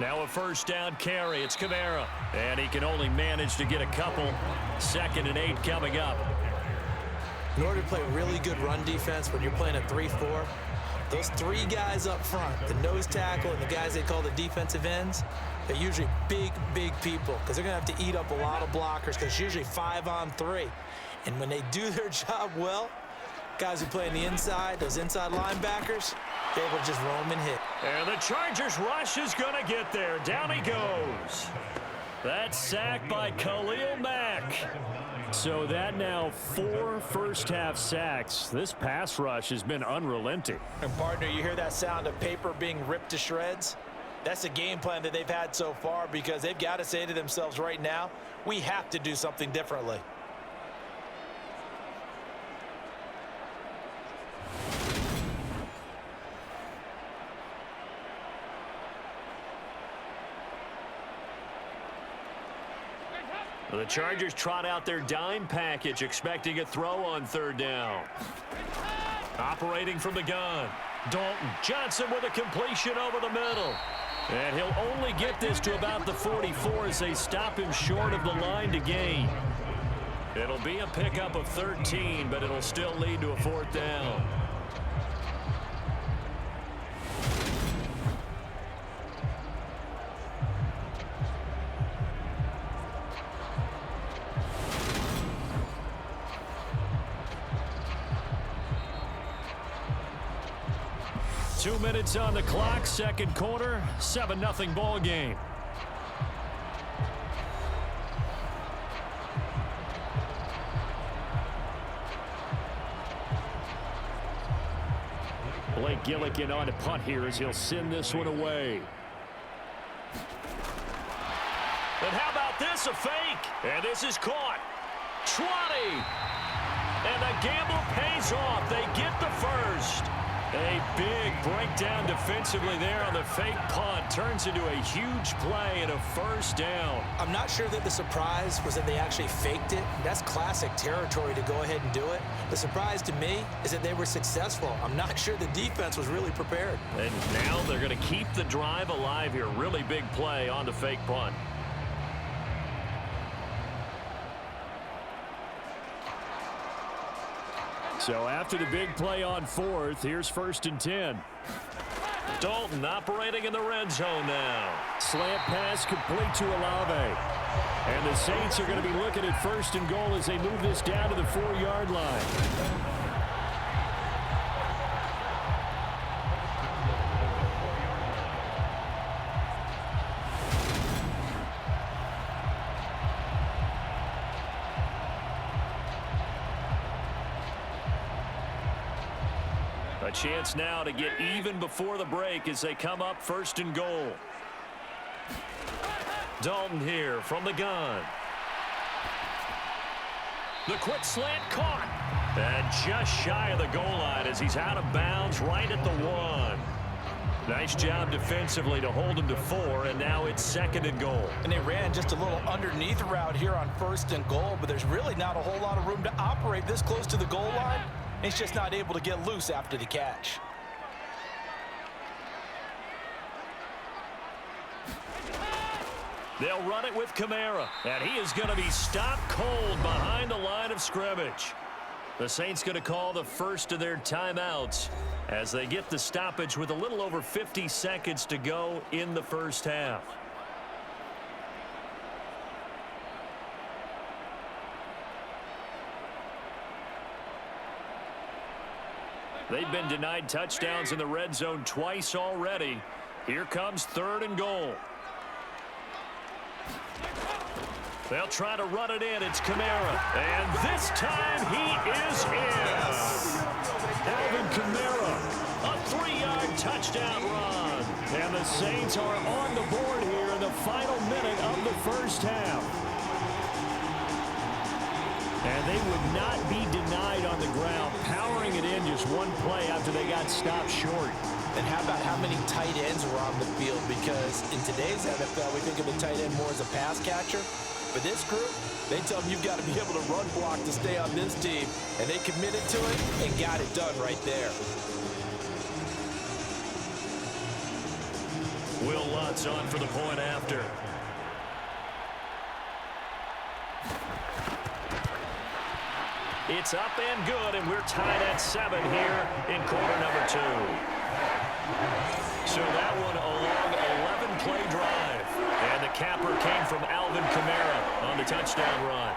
Speaker 2: Now a first down carry. It's Kamara. And he can only manage to get a couple. 2nd and 8 coming up.
Speaker 5: In order to play really good run defense when you're playing a 3-4, those 3 guys up front, the nose tackle and the guys they call the defensive ends, they're usually big people because they're going to have to eat up a lot of blockers because it's usually 5-on-3. And when they do their job well, guys who play on the inside, those inside linebackers, they're able to just roam and hit.
Speaker 2: And the Chargers rush is going to get there. Down he goes. That's sacked by Khalil Mack. So that now 4 first-half sacks. This pass rush has been unrelenting.
Speaker 3: And partner, you hear that sound of paper being ripped to shreds? That's the game plan that they've had so far because they've got to say to themselves right now, we have to do something differently.
Speaker 2: The Chargers trot out their dime package, expecting a throw on 3rd down. Operating from the gun. Dalton Johnson with a completion over the middle. And he'll only get this to about the 44 as they stop him short of the line to gain. It'll be a pickup of 13, but it'll still lead to a 4th down. Two minutes on the clock, 2nd quarter, 7-0 ball game. Blake Gillikin on to punt here as he'll send this one away. And how about this, a fake? And this is caught. 20. And the gamble pays off. They get the first. A big breakdown defensively there on the fake punt. Turns into a huge play and a first down.
Speaker 5: I'm not sure that the surprise was that they actually faked it. That's classic territory to go ahead and do it. The surprise to me is that they were successful. I'm not sure the defense was really prepared.
Speaker 2: And now they're going to keep the drive alive here. Really big play on the fake punt. So after the big play on 4th, here's 1st and 10. Dalton operating in the red zone now. Slant pass complete to Olave. And the Saints are going to be looking at 1st and goal as they move this down to the 4-yard line. A chance now to get even before the break as they come up 1st and goal. Dalton here from the gun. The quick slant caught. And just shy of the goal line as he's out of bounds right at the 1. Nice job defensively to hold him to 4, and now it's 2nd and goal.
Speaker 3: And they ran just a little underneath route here on 1st and goal, but there's really not a whole lot of room to operate this close to the goal line. He's just not able to get loose after the catch.
Speaker 2: They'll run it with Kamara, and he is going to be stopped cold behind the line of scrimmage. The Saints going to call the first of their timeouts as they get the stoppage with a little over 50 seconds to go in the first half. They've been denied touchdowns in the red zone twice already. Here comes 3rd and goal. They'll try to run it in. It's Kamara. And this time he is in. Alvin Kamara, a 3-yard touchdown run. And the Saints are on the board here in the final minute of the first half. And they would not be denied on the ground, powering it in just one play after they got stopped short.
Speaker 3: And how about how many tight ends were on the field? Because in today's NFL, we think of the tight end more as a pass catcher. But this group, they tell them you've got to be able to run block to stay on this team. And they committed to it and got it done right there.
Speaker 2: Will Lutz on for the point after. It's up and good, and we're tied at 7 here in quarter number 2. So that one a long 11-play drive. And the capper came from Alvin Kamara on the touchdown run.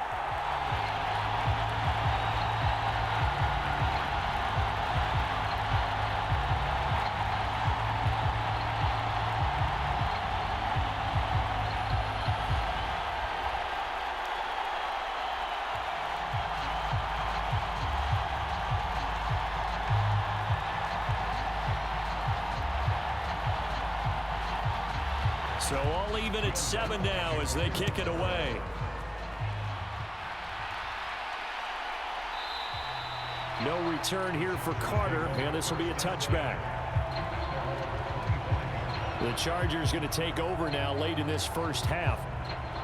Speaker 2: So all even at 7 now as they kick it away. No return here for Carter, and this will be a touchback. The Chargers going to take over now late in this first half.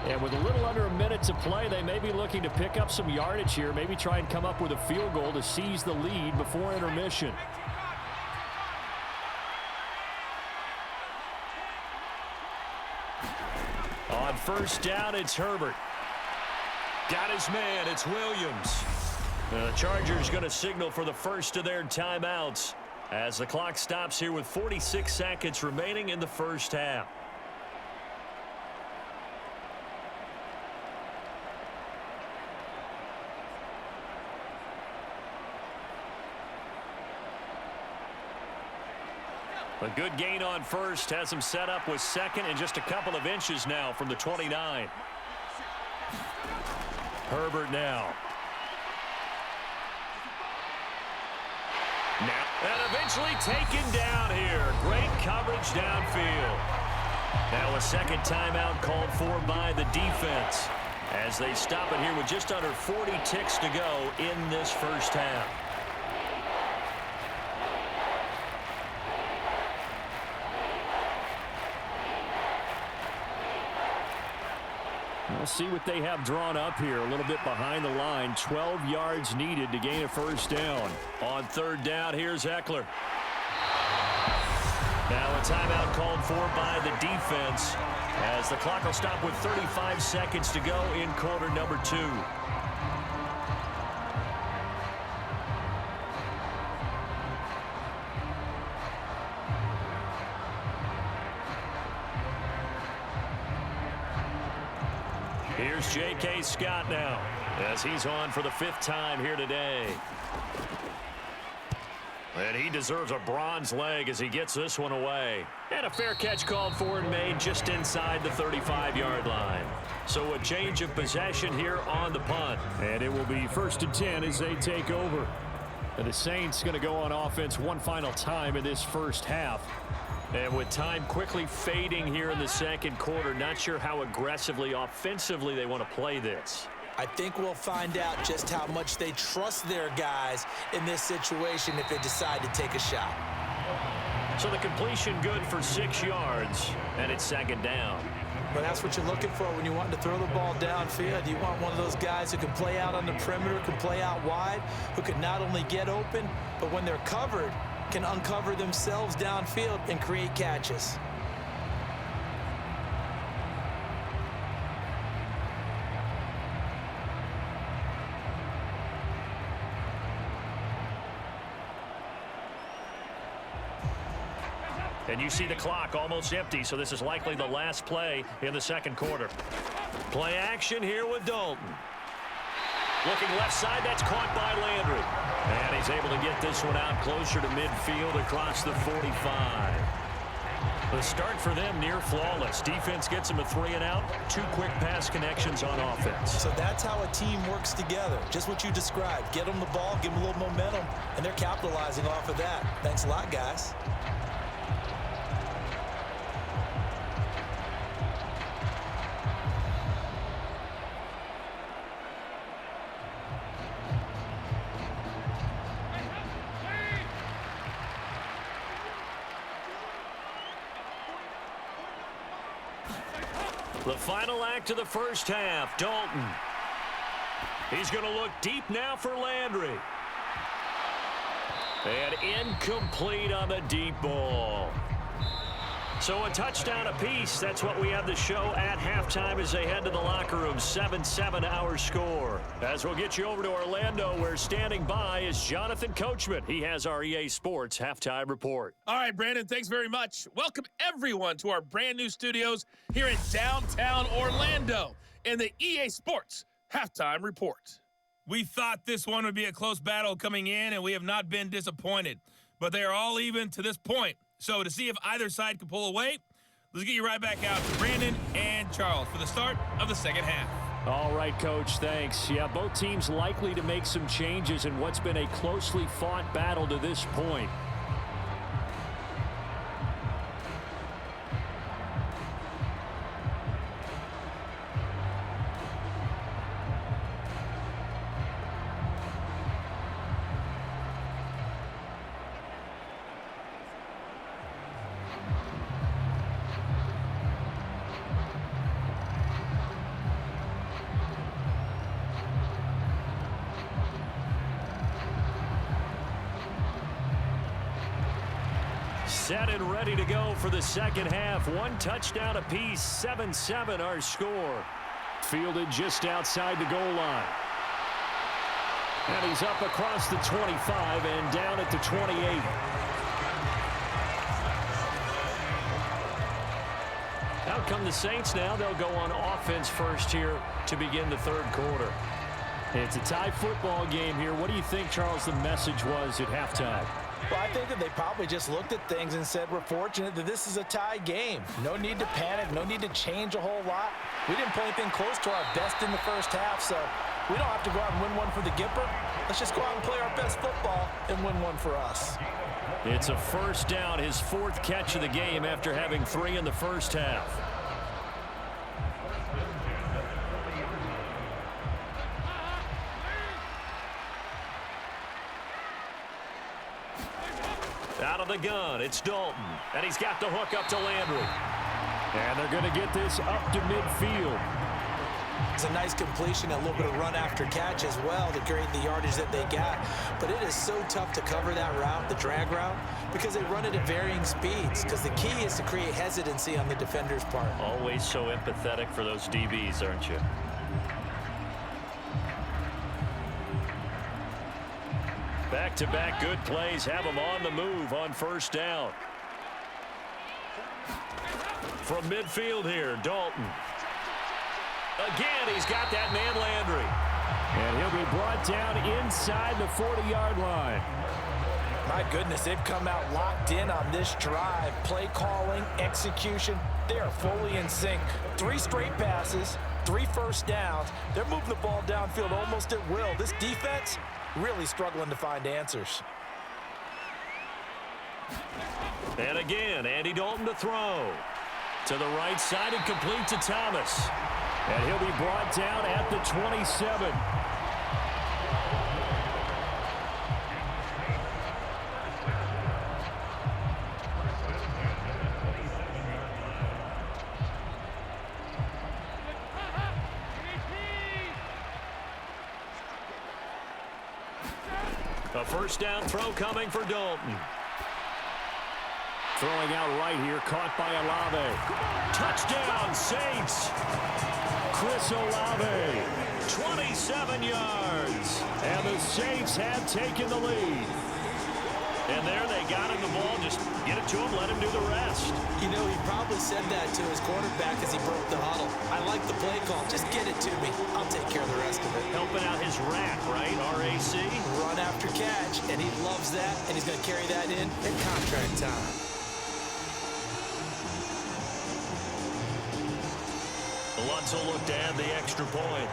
Speaker 2: And with a little under a minute to play, they may be looking to pick up some yardage here, maybe try and come up with a field goal to seize the lead before intermission. On first down, it's Herbert. Got his man, it's Williams. The Chargers going to signal for the first of their timeouts as the clock stops here with 46 seconds remaining in the first half. A good gain on first has him set up with second and just a couple of inches now from the 29. Herbert now. And eventually taken down here. Great coverage downfield. Now a second timeout called for by the defense as they stop it here with just under 40 ticks to go in this first half. We'll see what they have drawn up here. A little bit behind the line. 12 yards needed to gain a first down. On third down, here's Eckler. Now a timeout called for by the defense as the clock will stop with 35 seconds to go in quarter number 2. Here's J.K. Scott now as he's on for the 5th time here today. And he deserves a bronze leg as he gets this one away. And a fair catch called for and made just inside the 35-yard line. So a change of possession here on the punt. And it will be 1st and 10 as they take over. And the Saints going to go on offense one final time in this first half. And with time quickly fading here in the second quarter, not sure how aggressively, offensively they want to play this.
Speaker 5: I think we'll find out just how much they trust their guys in this situation if they decide to take a shot.
Speaker 2: So the completion good for 6 yards, and it's second down.
Speaker 5: But that's what you're looking for when you want to throw the ball downfield. You want one of those guys who can play out on the perimeter, can play out wide, who can not only get open, but when they're covered, can uncover themselves downfield and create catches.
Speaker 2: And you see the clock almost empty, so this is likely the last play in the second quarter. Play action here with Dalton. Looking left side, that's caught by Landry. And he's able to get this one out closer to midfield across the 45. The start for them near flawless. Defense gets them a 3-and-out. 2 quick pass connections on offense.
Speaker 5: So that's how a team works together. Just what you described. Get them the ball, give them a little momentum, and they're capitalizing off of that. Thanks a lot, guys.
Speaker 2: The final act of the first half, Dalton. He's going to look deep now for Landry. And incomplete on the deep ball. So a touchdown apiece. That's what we have the show at halftime as they head to the locker room. 7-7 our score. As we'll get you over to Orlando, where standing by is Jonathan Coachman. He has our EA Sports halftime report.
Speaker 6: All right, Brandon, thanks very much. Welcome everyone to our brand new studios here in downtown Orlando in the EA Sports halftime report. We thought this one would be a close battle coming in, and we have not been disappointed. But they are all even to this point. So to see if either side can pull away, let's get you right back out to Brandon and Charles for the start of the second half.
Speaker 2: All right, Coach, thanks. Yeah, both teams likely to make some changes in what's been a closely fought battle to this point. Set and ready to go for the second half. 1 touchdown apiece, 7-7 our score. Fielded just outside the goal line. And he's up across the 25 and down at the 28. Out come the Saints now. They'll go on offense first here to begin the third quarter. It's a tie football game here. What do you think, Charles, the message was at halftime?
Speaker 3: Well, I think that they probably just looked at things and said, we're fortunate that this is a tie game. No need to panic, no need to change a whole lot. We didn't play anything close to our best in the first half, so we don't have to go out and win one for the Gipper. Let's just go out and play our best football and win one for us.
Speaker 2: It's a first down, his 4th catch of the game after having 3 in the first half. Out of the gun, it's Dalton. And he's got the hook up to Landry. And they're going to get this up to midfield.
Speaker 5: It's a nice completion, a little bit of run after catch as well to create the yardage that they got. But it is so tough to cover that route, the drag route, because they run it at varying speeds. Because the key is to create hesitancy on the defender's part.
Speaker 2: Always so empathetic for those DBs, aren't you? Back-to-back good plays have them on the move on first down. From midfield here, Dalton. Again, he's got that man Landry. And he'll be brought down inside the 40-yard line.
Speaker 3: My goodness, they've come out locked in on this drive. Play calling, execution, they are fully in sync. 3 straight passes, 3 first downs. They're moving the ball downfield almost at will. This defense really struggling to find answers.
Speaker 2: And again, Andy Dalton to throw. To the right side and complete to Thomas. And he'll be brought down at the 27. A first down throw coming for Dalton. Throwing out right here, caught by Olave. Touchdown, Saints. Chris Olave, 27 yards. And the Saints have taken the lead. And there they got him the ball. Just get it to him, let him do the rest.
Speaker 5: You know, he probably said that to his quarterback as he broke the huddle. I like the play call. Just get it to me. I'll take care of the rest of it.
Speaker 2: Helping out his rat, right? RAC.
Speaker 5: Run after catch, and he loves that, and he's going to carry that in contract time.
Speaker 2: Lutz will look to add the extra point.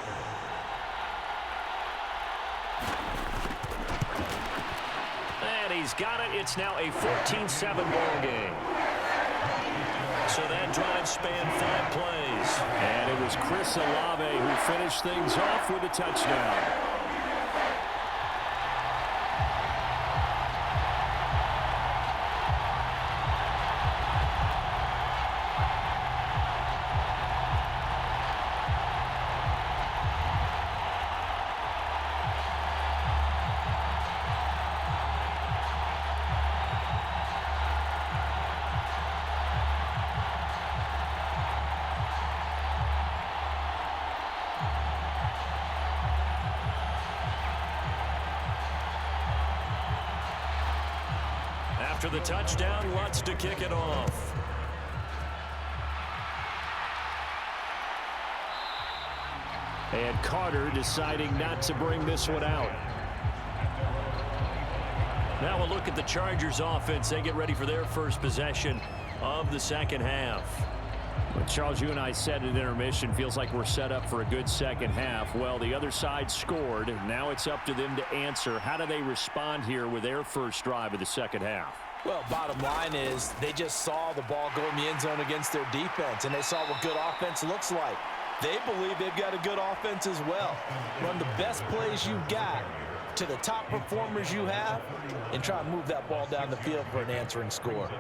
Speaker 2: And he's got it. It's now a 14-7 ball game. So that drive spanned 5 plays.
Speaker 4: And it was Chris Olave who finished things off with a touchdown.
Speaker 2: After the touchdown, Lutz to kick it off.
Speaker 4: And Carter deciding not to bring this one out.
Speaker 2: Now we'll look at the Chargers offense. They get ready for their first possession of the second half.
Speaker 4: Well, Charles, you and I said at intermission, feels like we're set up for a good second half. Well, the other side scored. Now it's up to them to answer. How do they respond here with their first drive of the second half?
Speaker 3: Well, bottom line is they just saw the ball go in the end zone against their defense, and they saw what good offense looks like. They believe they've got a good offense as well. Run the best plays you've got to the top performers you have and try and move that ball down the field for an answering score.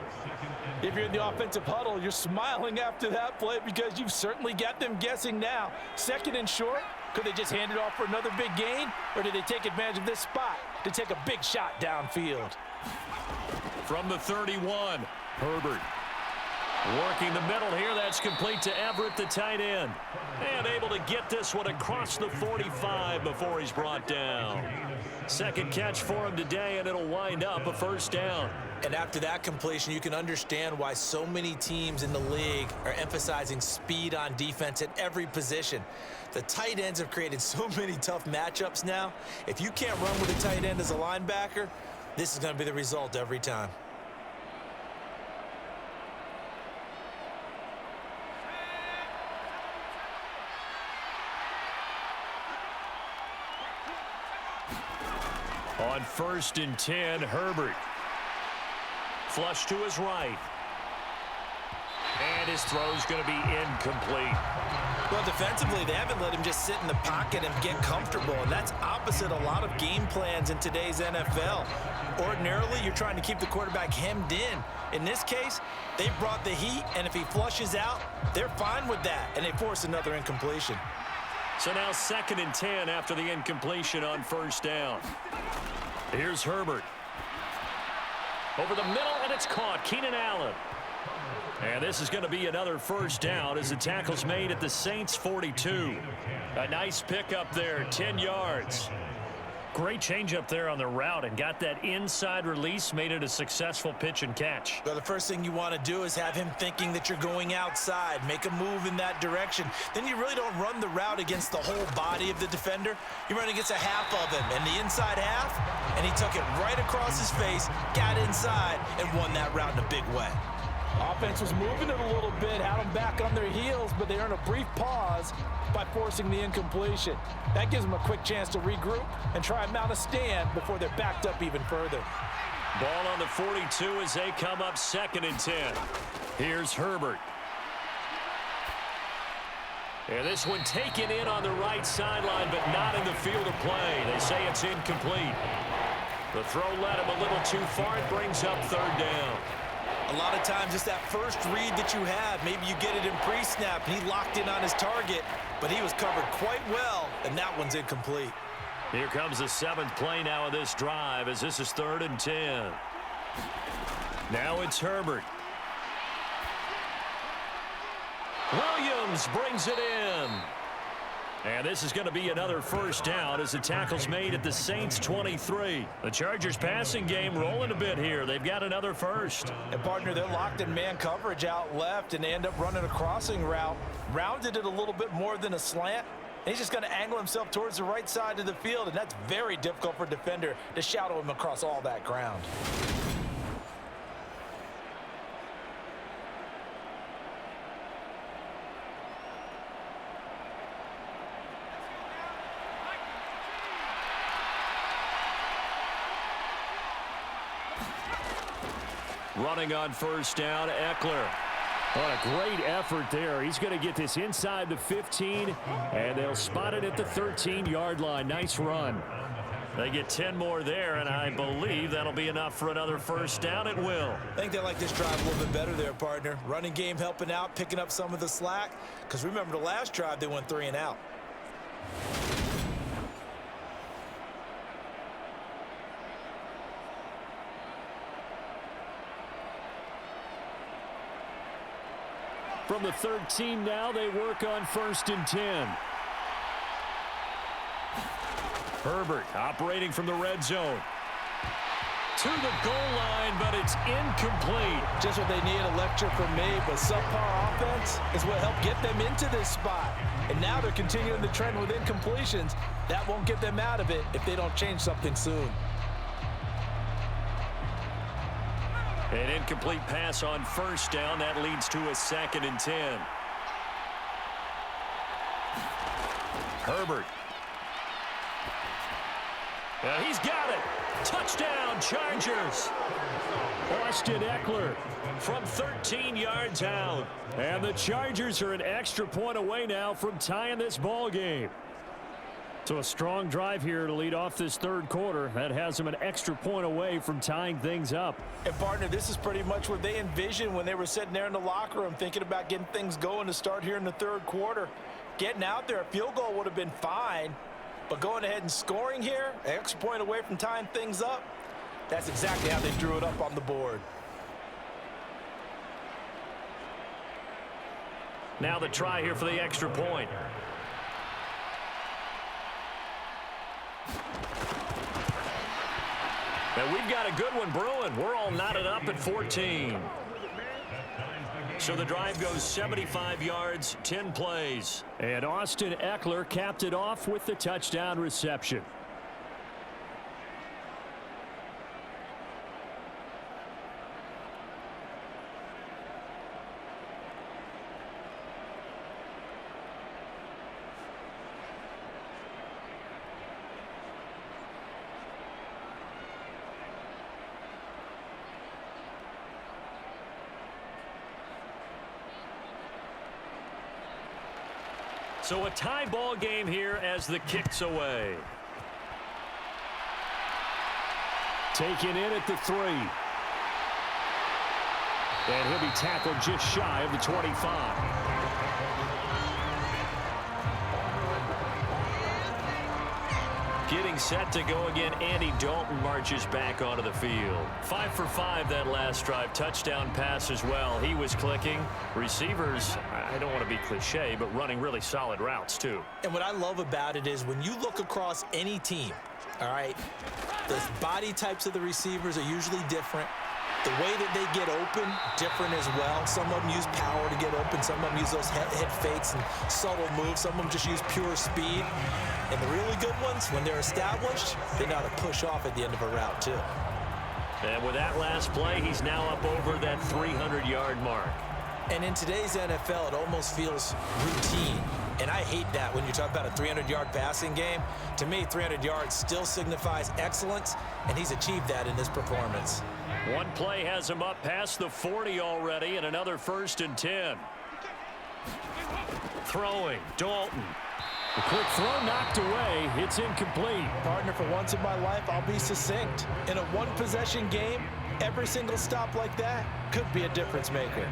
Speaker 3: If you're in the offensive huddle, you're smiling after that play because you've certainly got them guessing now. Second and short, could they just hand it off for another big gain, or did they take advantage of this spot to take a big shot downfield?
Speaker 2: From the 31, Herbert. Working the middle here, that's complete to Everett, the tight end. And able to get this one across the 45 before he's brought down. Second catch for him today, and it'll wind up a first down.
Speaker 5: And after that completion, you can understand why so many teams in the league are emphasizing speed on defense at every position. The tight ends have created so many tough matchups now. If you can't run with a tight end as a linebacker, this is going to be the result every time.
Speaker 2: On 1st and 10, Herbert. Flush to his right. And his throw's going to be incomplete.
Speaker 5: Well, defensively, they haven't let him just sit in the pocket and get comfortable, and that's opposite a lot of game plans in today's NFL. Ordinarily, you're trying to keep the quarterback hemmed in. In this case, they brought the heat, and if he flushes out, they're fine with that, and they force another incompletion.
Speaker 2: So now 2nd and 10 after the incompletion on 1st down. Here's Herbert. Over the middle, and it's caught. Keenan Allen. And this is going to be another first down as the tackle's made at the Saints 42. A nice pickup there, 10 yards. Great change up there on the route and got that inside release, made it a successful pitch and catch.
Speaker 5: Well, the first thing you want to do is have him thinking that you're going outside, make a move in that direction. Then you really don't run the route against the whole body of the defender. You run against a half of him, and the inside half, and he took it right across his face, got inside, and won that route in a big way.
Speaker 3: Offense was moving it a little bit, had them back on their heels, but they earned a brief pause by forcing the incompletion. That gives them a quick chance to regroup and try and mount a stand before they're backed up even further.
Speaker 2: Ball on the 42 as they come up 2nd and 10. Here's Herbert. And this one taken in on the right sideline, but not in the field of play. They say it's incomplete. The throw led him a little too far. It brings up 3rd down.
Speaker 5: A lot of times it's that first read that you have. Maybe you get it in pre-snap, and he locked in on his target, but he was covered quite well, and that one's incomplete.
Speaker 2: Here comes the 7th play now of this drive as this is 3rd and 10. Now it's Herbert. Williams brings it in. And this is going to be another first down as the tackle's made at the Saints 23. The Chargers passing game rolling a bit here. They've got another first.
Speaker 3: And partner, they're locked in man coverage out left, and they end up running a crossing route. Rounded it a little bit more than a slant. And he's just going to angle himself towards the right side of the field, and that's very difficult for a defender to shadow him across all that ground.
Speaker 2: Running on first down, Eckler. What a great effort there. He's going to get this inside the 15, and they'll spot it at the 13-yard line. Nice run. They get 10 more there, and I believe that'll be enough for another first down. It will.
Speaker 3: I think they like this drive a little bit better there, partner. Running game helping out, picking up some of the slack. Because remember the last drive, they went 3 and out.
Speaker 2: From the 13 now, they work on 1st and 10. Herbert operating from the red zone. To the goal line, but it's incomplete.
Speaker 3: Just what they need, a lecture from me, but subpar offense is what helped get them into this spot. And now they're continuing the trend with incompletions. That won't get them out of it if they don't change something soon.
Speaker 2: An incomplete pass on first down. That leads to a 2nd and 10. Herbert. He's got it. Touchdown, Chargers. Austin Eckler from 13 yards out. And the Chargers are an extra point away now from tying this ball game. So a strong drive here to lead off this 3rd quarter. That has them an extra point away from tying things up.
Speaker 3: And, partner, this is pretty much what they envisioned when they were sitting there in the locker room thinking about getting things going to start here in the 3rd quarter. Getting out there, a field goal would have been fine. But going ahead and scoring here, an extra point away from tying things up, that's exactly how they drew it up on the board.
Speaker 2: Now the try here for the extra point. And we've got a good one brewing. We're all knotted up at 14. So the drive goes 75 yards, 10 plays. And Austin Eckler capped it off with the touchdown reception. So a tie ball game here as the kick's away. Taken in at the 3. And he'll be tackled just shy of the 25. Getting set to go again, Andy Dalton marches back onto the field. 5 for 5 that last drive. Touchdown pass as well. He was clicking. Receivers, I don't want to be cliche, but running really solid routes too.
Speaker 5: And what I love about it is when you look across any team, all right, the body types of the receivers are usually different. The way that they get open, different as well. Some of them use power to get open. Some of them use those head fakes and subtle moves. Some of them just use pure speed. And the really good ones, when they're established, they know how to push off at the end of a route, too.
Speaker 2: And with that last play, he's now up over that 300-yard mark.
Speaker 5: And in today's NFL, it almost feels routine. And I hate that when you talk about a 300-yard passing game. To me, 300 yards still signifies excellence, and he's achieved that in this performance.
Speaker 2: One play has him up past the 40 already, and another 1st and 10. Throwing, Dalton.
Speaker 3: A quick throw knocked away. It's incomplete. Partner, for once in my life, I'll be succinct. In a one-possession game, every single stop like that could be a difference maker.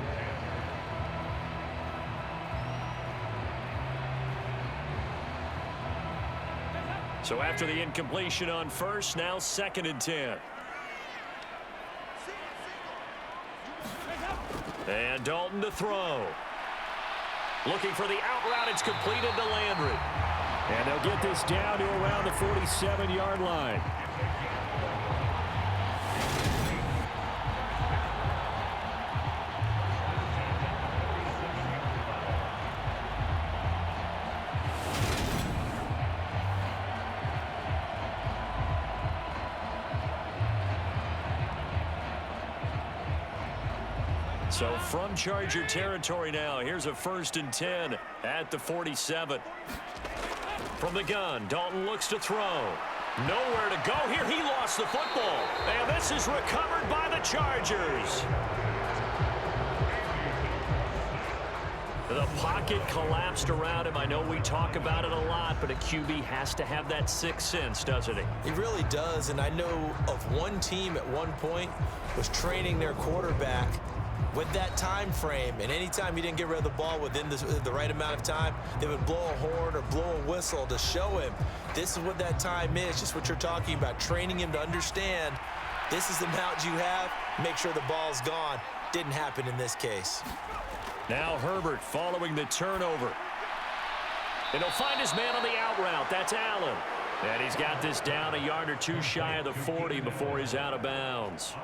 Speaker 2: So after the incompletion on first, now 2nd and 10. And Dalton to throw. Looking for the out route. It's completed to Landry. And they'll get this down to around the 47-yard line. So from Charger territory now, here's a 1st and 10 at the 47. From the gun, Dalton looks to throw. Nowhere to go here. He lost the football. And this is recovered by the Chargers. The pocket collapsed around him. I know we talk about it a lot, but a QB has to have that sixth sense, doesn't he?
Speaker 5: He really does, and I know of one team at one point was training their quarterback with that time frame, and anytime he didn't get rid of the ball within the right amount of time, they would blow a horn or blow a whistle to show him this is what that time is, just what you're talking about, training him to understand this is the amount you have, make sure the ball's gone. Didn't happen in this case.
Speaker 2: Now Herbert following the turnover. And he'll find his man on the out route. That's Allen. And he's got this down a yard or two shy of the 40 before he's out of bounds.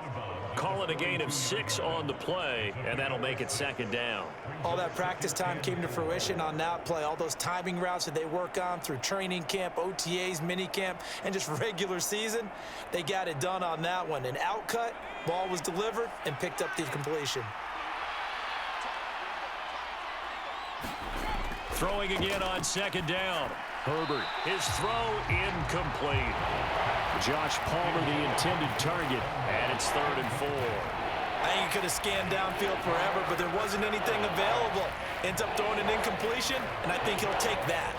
Speaker 2: Call it a gain of 6 on the play, and that'll make it second down.
Speaker 5: All that practice time came to fruition on that play. All those timing routes that they work on through training camp, OTAs, minicamp, and just regular season, they got it done on that one. An outcut, ball was delivered, and picked up the completion.
Speaker 2: Throwing again on second down. Herbert, his throw incomplete. Josh Palmer, the intended target, and it's 3rd and 4.
Speaker 5: I think he could have scanned downfield forever, but there wasn't anything available. Ends up throwing an incompletion, and I think he'll take that.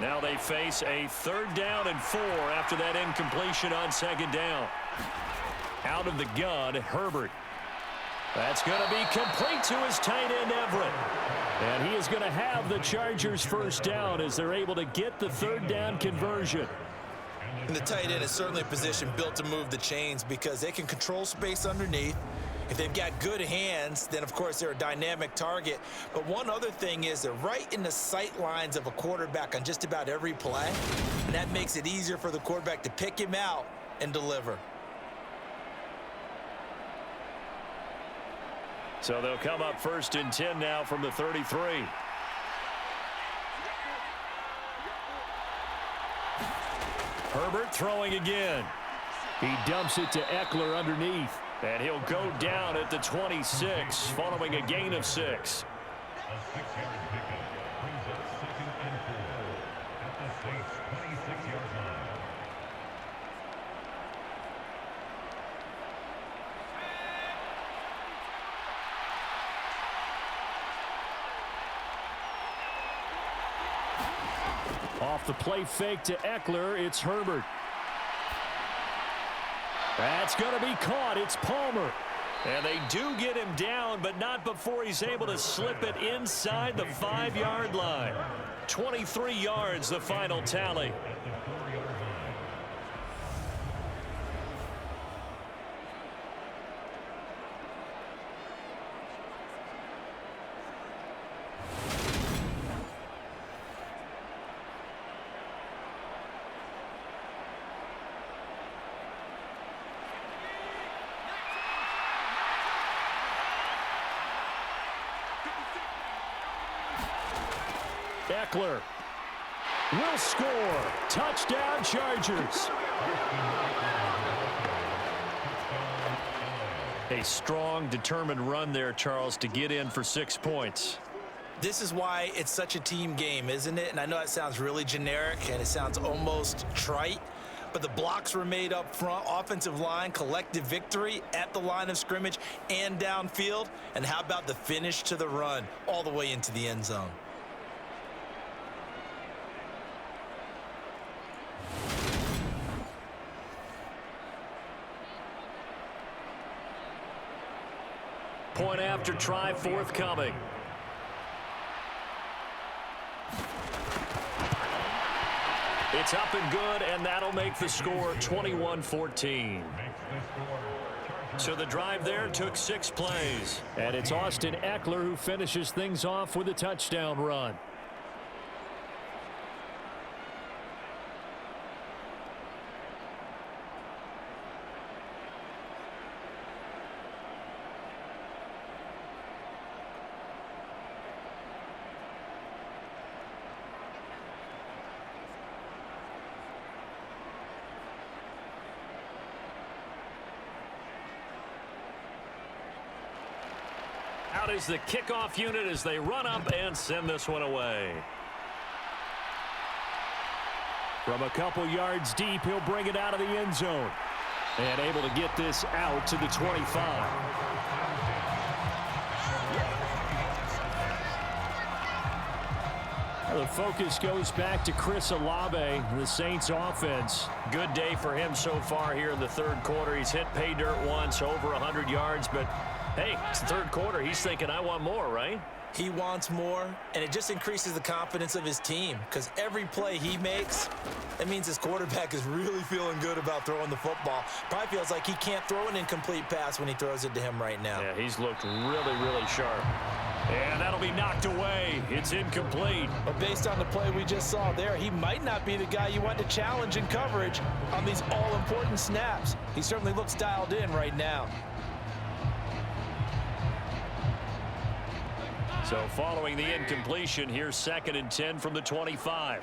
Speaker 2: Now they face a 3rd down and 4 after that incompletion on second down. Out of the gun, Herbert. That's going to be complete to his tight end, Everett. And he is going to have the Chargers first down as they're able to get the 3rd down conversion.
Speaker 5: And the tight end is certainly a position built to move the chains because they can control space underneath. If they've got good hands, then of course they're a dynamic target. But one other thing is they're right in the sight lines of a quarterback on just about every play. And that makes it easier for the quarterback to pick him out and deliver.
Speaker 2: So they'll come up 1st and 10 now from the 33. Herbert throwing again. He dumps it to Eckler underneath. And he'll go down at the 26 following a gain of 6. Off the play fake to Eckler, it's Herbert. That's going to be caught. It's Palmer. And they do get him down, but not before he's able to slip it inside the 5-yard line. 23 yards, the final tally. Eckler will score. Touchdown, Chargers. A strong, determined run there, Charles, to get in for 6 points.
Speaker 5: This is why it's such a team game, isn't it? And I know that sounds really generic and it sounds almost trite, but the blocks were made up front, offensive line, collective victory at the line of scrimmage and downfield. And how about the finish to the run all the way into the end zone?
Speaker 2: Point after try forthcoming. It's up and good, and that'll make the score 21-14. So the drive there took 6 plays. And it's Austin Eckler who finishes things off with a touchdown run. Out is the kickoff unit as they run up and send this one away. From a couple yards deep, he'll bring it out of the end zone. And able to get this out to the 25. The focus goes back to Chris Olave, the Saints offense.
Speaker 4: Good day for him so far here in the third quarter. He's hit pay dirt once, over 100 yards. But, hey, it's the third quarter. He's thinking, I want more, right?
Speaker 5: He wants more, and it just increases the confidence of his team because every play he makes, that means his quarterback is really feeling good about throwing the football. Probably feels like he can't throw an incomplete pass when he throws it to him right now.
Speaker 4: Yeah, he's looked really, really sharp.
Speaker 2: And that'll be knocked away. It's incomplete.
Speaker 3: But based on the play we just saw there, he might not be the guy you want to challenge in coverage on these all-important snaps. He certainly looks dialed in right now.
Speaker 2: So following the incompletion, here's 2nd and 10 from the 25.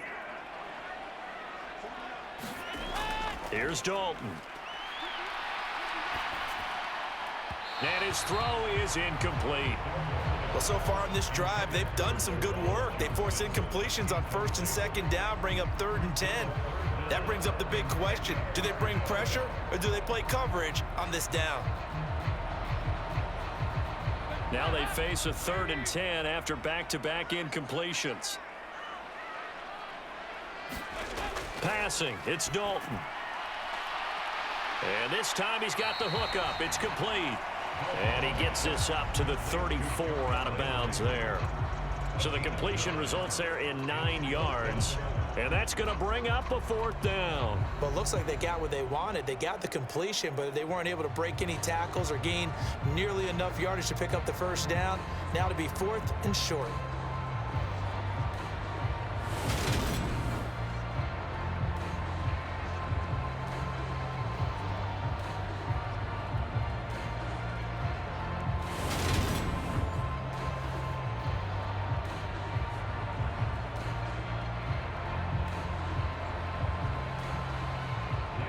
Speaker 2: Here's Dalton. And his throw is incomplete.
Speaker 5: Well, so far in this drive, they've done some good work. They force incompletions on 1st and 2nd down, bring up 3rd and 10. That brings up the big question. Do they bring pressure or do they play coverage on this down?
Speaker 2: Now they face a 3rd and 10 after back-to-back incompletions. Passing, it's Dalton. And this time he's got the hook up. It's complete. And he gets this up to the 34 out of bounds there. So the completion results there in 9 yards. And that's going to bring up a 4th down.
Speaker 5: Well, it looks like they got what they wanted. They got the completion, but they weren't able to break any tackles or gain nearly enough yardage to pick up the 1st down. Now to be 4th and short.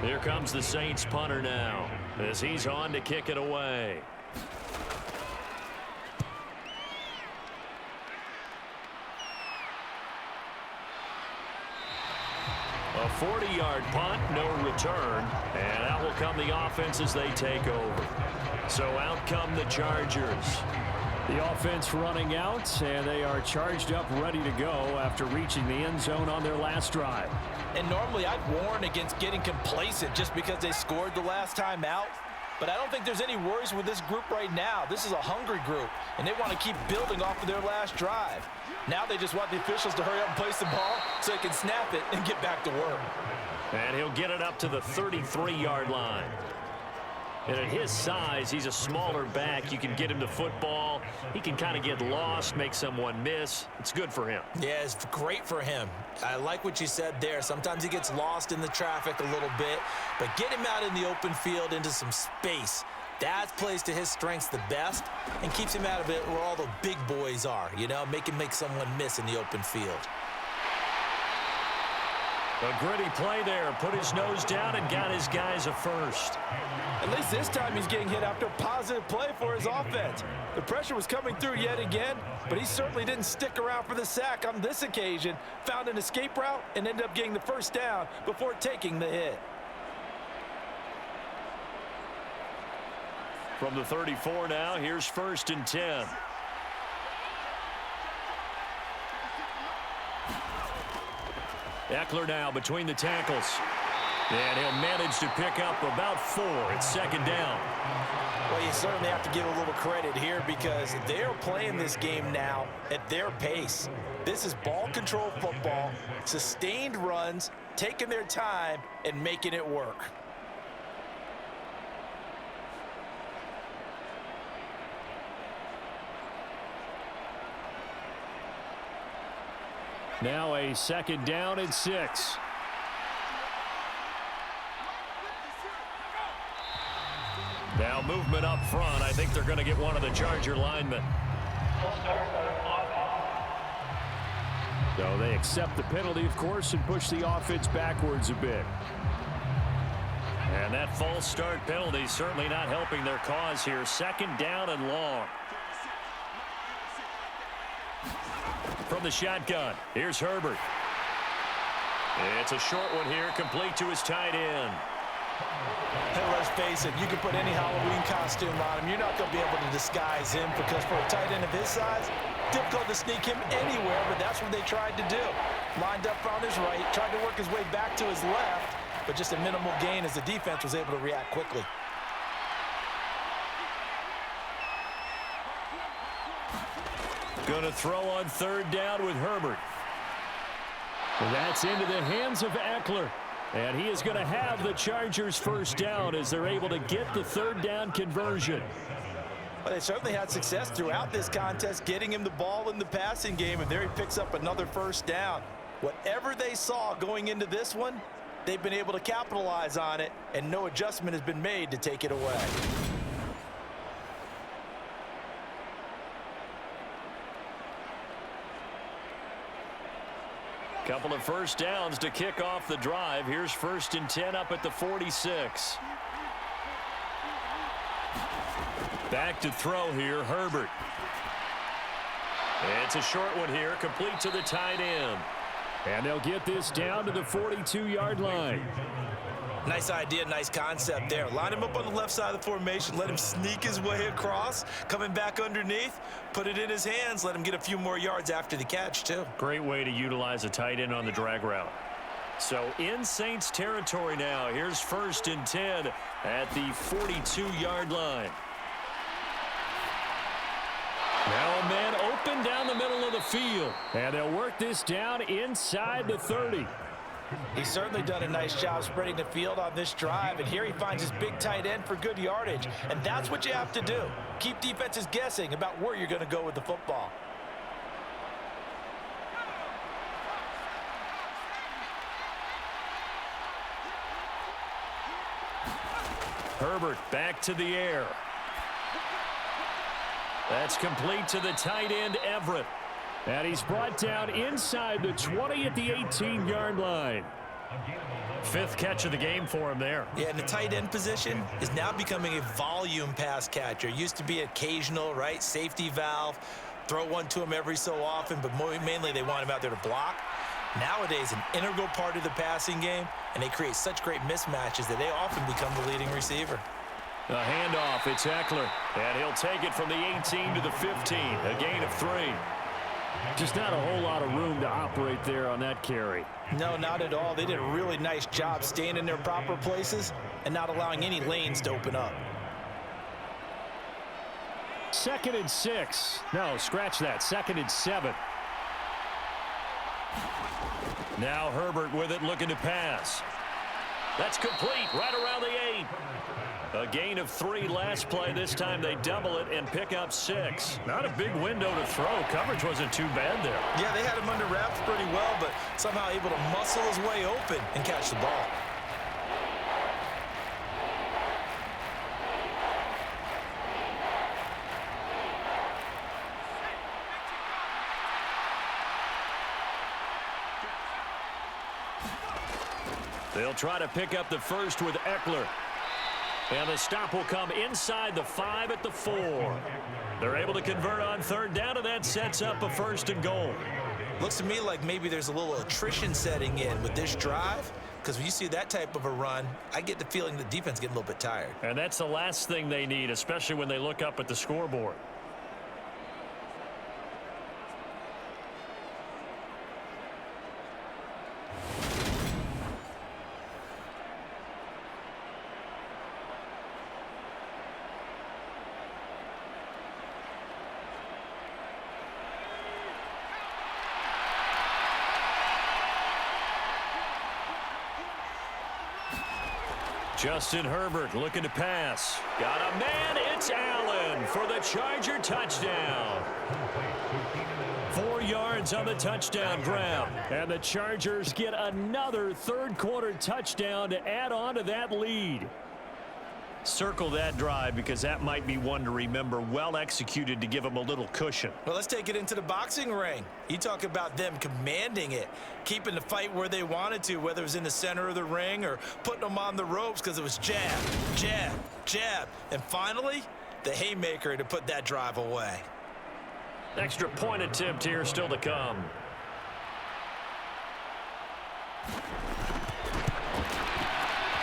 Speaker 2: Here comes the Saints punter now as he's on to kick it away. A 40-yard punt, no return, and out will come the offense as they take over. So out come the Chargers. The offense running out, and they are charged up, ready to go after reaching the end zone on their last drive.
Speaker 3: And normally I'd warn against getting complacent just because they scored the last time out. But I don't think there's any worries with this group right now. This is a hungry group, and they want to keep building off of their last drive. Now they just want the officials to hurry up and place the ball so they can snap it and get back to work.
Speaker 2: And he'll get it up to the 33-yard line. And at his size, he's a smaller back. You can get him to football. He can kind of get lost, make someone miss. It's good for him.
Speaker 5: Yeah, it's great for him. I like what you said there. Sometimes he gets lost in the traffic a little bit, but get him out in the open field into some space. That plays to his strengths the best and keeps him out of it where all the big boys are, you know, make him make someone miss in the open field.
Speaker 2: A gritty play there. Put his nose down and got his guys a first.
Speaker 3: At least this time he's getting hit after a positive play for his offense. The pressure was coming through yet again, but he certainly didn't stick around for the sack on this occasion. Found an escape route and ended up getting the 1st down before taking the hit.
Speaker 2: From the 34 now, here's 1st and 10. Eckler now between the tackles. And he'll manage to pick up about 4. It's 2nd down.
Speaker 3: Well, you certainly have to give a little credit here because they're playing this game now at their pace. This is ball control football, sustained runs, taking their time and making it work.
Speaker 2: Now a 2nd down and 6. Now movement up front. I think they're going to get one of the Charger linemen. So they accept the penalty, of course, and push the offense backwards a bit. And that false start penalty certainly not helping their cause here. 2nd down and long. From the shotgun, here's Herbert. It's a short one here, complete to his tight end.
Speaker 3: Hey, let's face it, you can put any Halloween costume on him. You're not going to be able to disguise him because for a tight end of his size, difficult to sneak him anywhere, but that's what they tried to do. Lined up on his right, tried to work his way back to his left, but just a minimal gain as the defense was able to react quickly.
Speaker 2: Going to throw on third down with Herbert.
Speaker 4: That's into the hands of Eckler. And he is going to have the Chargers first down as they're able to get the third down conversion.
Speaker 3: Well, they certainly had success throughout this contest, getting him the ball in the passing game, and there he picks up another first down. Whatever they saw going into this one, they've been able to capitalize on it, and no adjustment has been made to take it away.
Speaker 2: Couple of first downs to kick off the drive. Here's 1st and 10 up at the 46. Back to throw here, Herbert. It's a short one here, complete to the tight end.
Speaker 4: And they'll get this down to the 42-yard line.
Speaker 3: Nice idea, nice concept there. Line him up on the left side of the formation, let him sneak his way across, coming back underneath, put it in his hands, let him get a few more yards after the catch, too.
Speaker 2: Great way to utilize a tight end on the drag route. So in Saints territory now, here's 1st and 10 at the 42-yard line.
Speaker 4: Now a man open down the middle of the field. And they'll work this down inside the 30.
Speaker 3: He's certainly done a nice job spreading the field on this drive, and here he finds his big tight end for good yardage. And that's what you have to do. Keep defenses guessing about where you're going to go with the football.
Speaker 2: Herbert back to the air. That's complete to the tight end, Everett.
Speaker 4: And he's brought down inside the 20 at the 18-yard line.
Speaker 2: 5th catch of the game for him there.
Speaker 5: Yeah, and the tight end position is now becoming a volume pass catcher. Used to be occasional, right? Safety valve. Throw one to him every so often, but mainly they want him out there to block. Nowadays, an integral part of the passing game, and they create such great mismatches that they often become the leading receiver.
Speaker 2: A handoff, it's Eckler, and he'll take it from the 18 to the 15, a gain of 3.
Speaker 4: Just not a whole lot of room to operate there on that carry.
Speaker 3: No, not at all. They did a really nice job staying in their proper places and not allowing any lanes to open up.
Speaker 4: 2nd and 6. No, scratch that. 2nd and 7.
Speaker 2: Now Herbert with it, looking to pass. That's complete, right around the 8. A gain of 3 last play. This time they double it and pick up 6. Not a big window to throw. Coverage wasn't too bad there.
Speaker 3: Yeah, they had him under wraps pretty well, but somehow able to muscle his way open and catch the ball.
Speaker 2: They'll try to pick up the first with Eckler. And the stop will come inside the 5 at the 4. They're able to convert on third down, and that sets up a 1st and goal.
Speaker 5: Looks to me like maybe there's a little attrition setting in with this drive, because when you see that type of a run, I get the feeling the defense getting a little bit tired.
Speaker 2: And that's the last thing they need, especially when they look up at the scoreboard. Justin Herbert looking to pass. Got a man, it's Allen for the Charger touchdown. 4 yards on the touchdown grab.
Speaker 4: And the Chargers get another third-quarter touchdown to add on to that lead.
Speaker 2: Circle that drive because that might be one to remember. Well executed to give them a little cushion.
Speaker 3: Well, let's take it into the boxing ring. You talk about them commanding it, keeping the fight where they wanted to, whether it was in the center of the ring or putting them on the ropes because it was jab, jab, jab. And finally, the haymaker to put that drive away.
Speaker 2: Extra point attempt here still to come.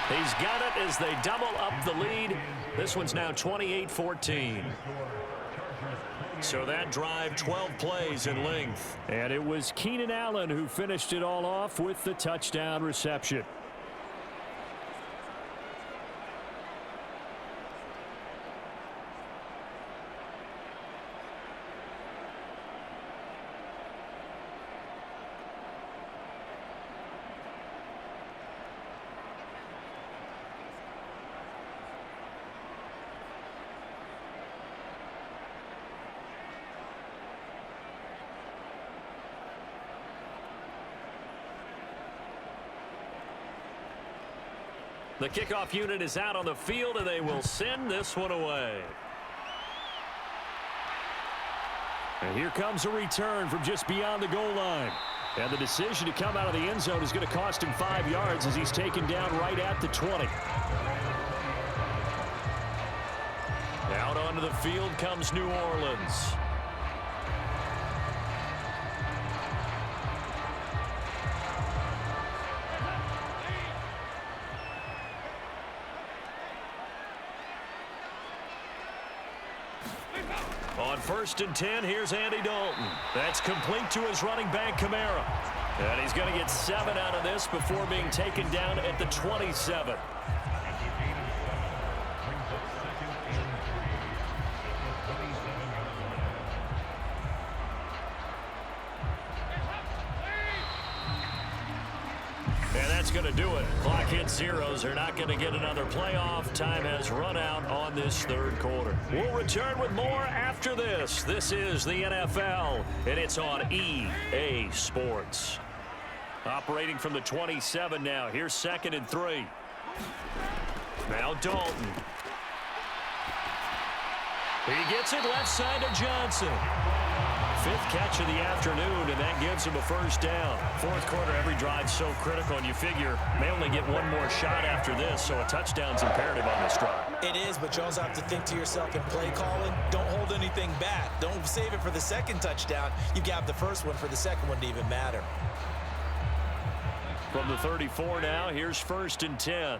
Speaker 2: He's got it as they double up the lead. This one's now 28-14. So that drive, 12 plays in length.
Speaker 4: And it was Keenan Allen who finished it all off with the touchdown reception.
Speaker 2: The kickoff unit is out on the field, and they will send this one away.
Speaker 4: And here comes a return from just beyond the goal line. And the decision to come out of the end zone is going to cost him 5 yards as he's taken down right at the 20.
Speaker 2: Out onto the field comes New Orleans. On 1st and 10, here's Andy Dalton. That's complete to his running back, Kamara. And he's going to get 7 out of this before being taken down at the 27. And that's going to do it. Clock hits zeros. They're not going to get another playoff. Time has run out on this third quarter. We'll return with more after this. This is the NFL, and it's on EA Sports. Operating from the 27 now. Here's 2nd and 3. Now Dalton. He gets it left side to Johnson. 5th catch of the afternoon, and that gives him a first down. 4th quarter, every drive so critical, and you figure may only get one more shot after this, so a touchdown's imperative on this drive.
Speaker 5: It is, but you also have to think to yourself in play calling, don't hold anything back. Don't save it for the 2nd touchdown. You got the first one for the 2nd one to even matter.
Speaker 2: From the 34 now, here's 1st and 10.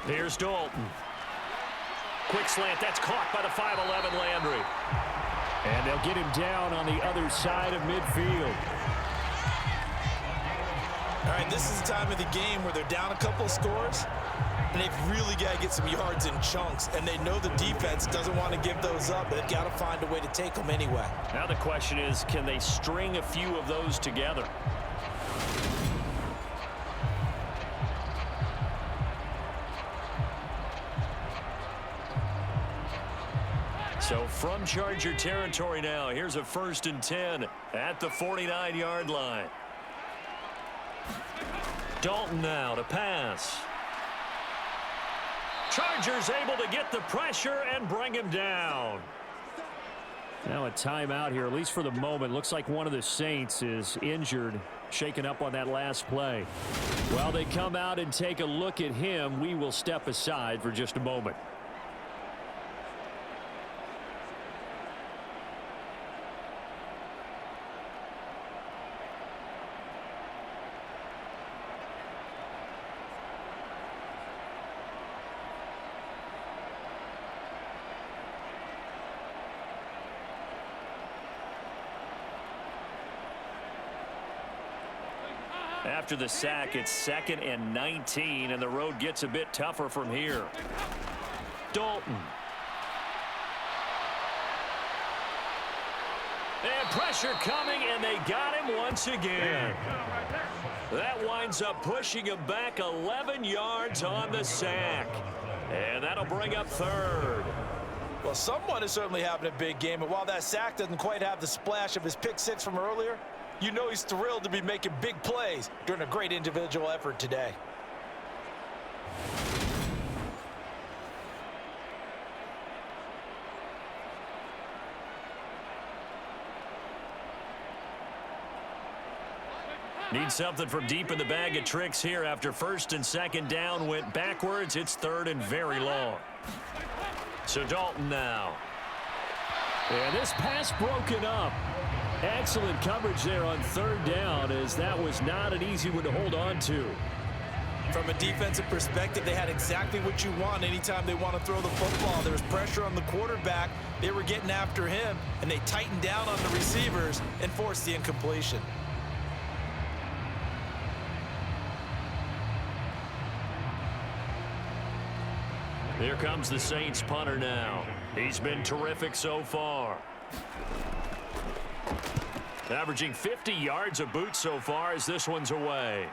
Speaker 2: Here's Dalton. Quick slant, that's caught by the 5'11" Landry.
Speaker 4: And they'll get him down on the other side of midfield.
Speaker 5: All right, this is the time of the game where they're down a couple of scores, and they've really got to get some yards in chunks, and they know the defense doesn't want to give those up, but they've got to find a way to take them anyway.
Speaker 2: Now the question is, can they string a few of those together? So from Charger territory now, here's a 1st and 10 at the 49-yard line. Dalton now to pass. Chargers able to get the pressure and bring him down.
Speaker 4: Now a timeout here, at least for the moment. Looks like one of the Saints is injured, shaken up on that last play. While they come out and take a look at him, we will step aside for just a moment.
Speaker 2: After the sack, it's 2nd and 19, and the road gets a bit tougher from here. Dalton. And pressure coming, and they got him once again. That winds up pushing him back 11 yards on the sack. And that'll bring up 3rd.
Speaker 3: Well, someone is certainly having a big game, and while that sack doesn't quite have the splash of his pick 6 from earlier, you know he's thrilled to be making big plays during a great individual effort today.
Speaker 2: Need something from deep in the bag of tricks here after 1st and 2nd down went backwards. It's 3rd and very long. So Dalton now.
Speaker 4: And this pass broken up.
Speaker 2: Excellent coverage there on third down, as that was not an easy one to hold on to.
Speaker 5: From a defensive perspective, they had exactly what you want anytime they want to throw the football. There was pressure on the quarterback. They were getting after him, and they tightened down on the receivers and forced the incompletion.
Speaker 2: Here comes the Saints punter now. He's been terrific so far. Averaging 50 yards a boot so far as this one's away.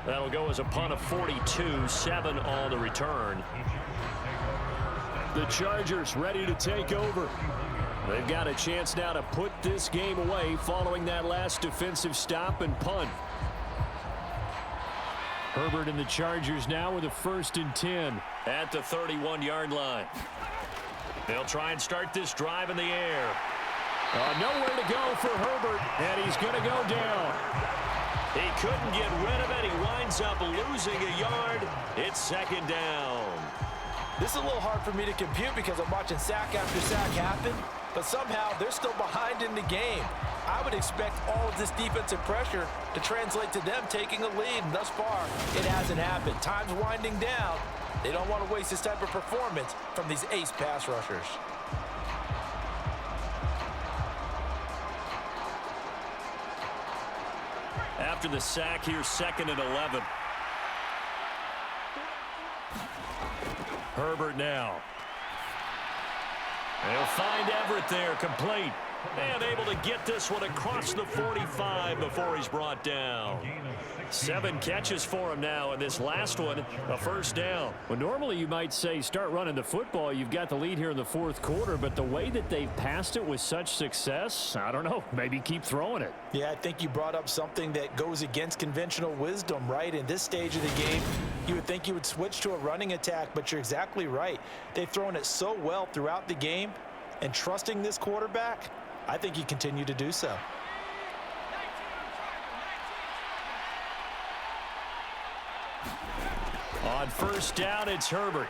Speaker 2: That'll go as a punt of 42, 7 on the return. The Chargers ready to take over. They've got a chance now to put this game away following that last defensive stop and punt. Herbert and the Chargers now with a 1st and 10 at the 31-yard line. They'll try and start this drive in the air. Nowhere to go for Herbert, and he's going to go down. He couldn't get rid of it. He winds up losing a yard. It's 2nd down.
Speaker 3: This is a little hard for me to compute because I'm watching sack after sack happen, but somehow they're still behind in the game. I would expect all of this defensive pressure to translate to them taking a lead, and thus far, it hasn't happened. Time's winding down. They don't want to waste this type of performance from these ace pass rushers.
Speaker 2: After the sack here, 2nd and 11. Herbert now. They'll find Everett there, complete. And able to get this one across the 45 before he's brought down. 7 catches for him now, and this last one, a 1st down.
Speaker 4: Well, normally you might say start running the football. You've got the lead here in the 4th quarter, but the way that they've passed it with such success, I don't know, maybe keep throwing it.
Speaker 3: Yeah, I think you brought up something that goes against conventional wisdom, right? In this stage of the game, you would think you would switch to a running attack, but you're exactly right. They've thrown it so well throughout the game, and trusting this quarterback, I think you continue to do so.
Speaker 2: On 1st down, it's Herbert.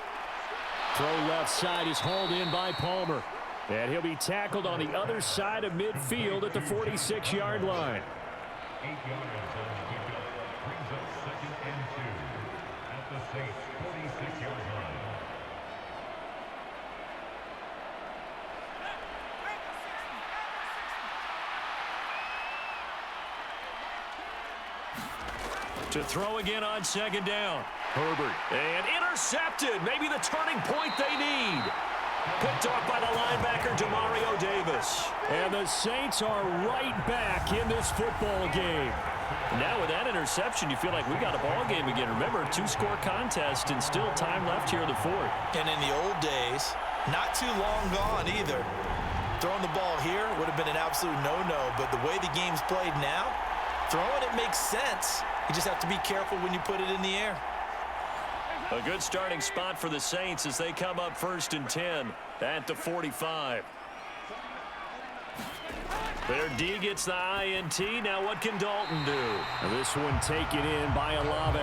Speaker 4: Throw left side is hauled in by Palmer.
Speaker 2: And he'll be tackled on the other side of midfield at the 46-yard line.
Speaker 1: 8 yards on the pickup brings up 2nd and 2 at the Saints' 46-yard line.
Speaker 2: To throw again on 2nd down. Herbert. And intercepted. Maybe the turning point they need. Picked off by the linebacker, Demario Davis.
Speaker 4: And the Saints are right back in this football game.
Speaker 2: Now with that interception, you feel like we got a ball game again. Remember, 2-score contest and still time left here in the 4th.
Speaker 5: And in the old days, not too long gone either. Throwing the ball here would have been an absolute no-no, but the way the game's played now, throwing it makes sense. You just have to be careful when you put it in the air.
Speaker 2: A good starting spot for the Saints as they come up 1st and 10 at the 45. Their D gets the INT. Now what can Dalton do?
Speaker 4: This one taken in by Olave.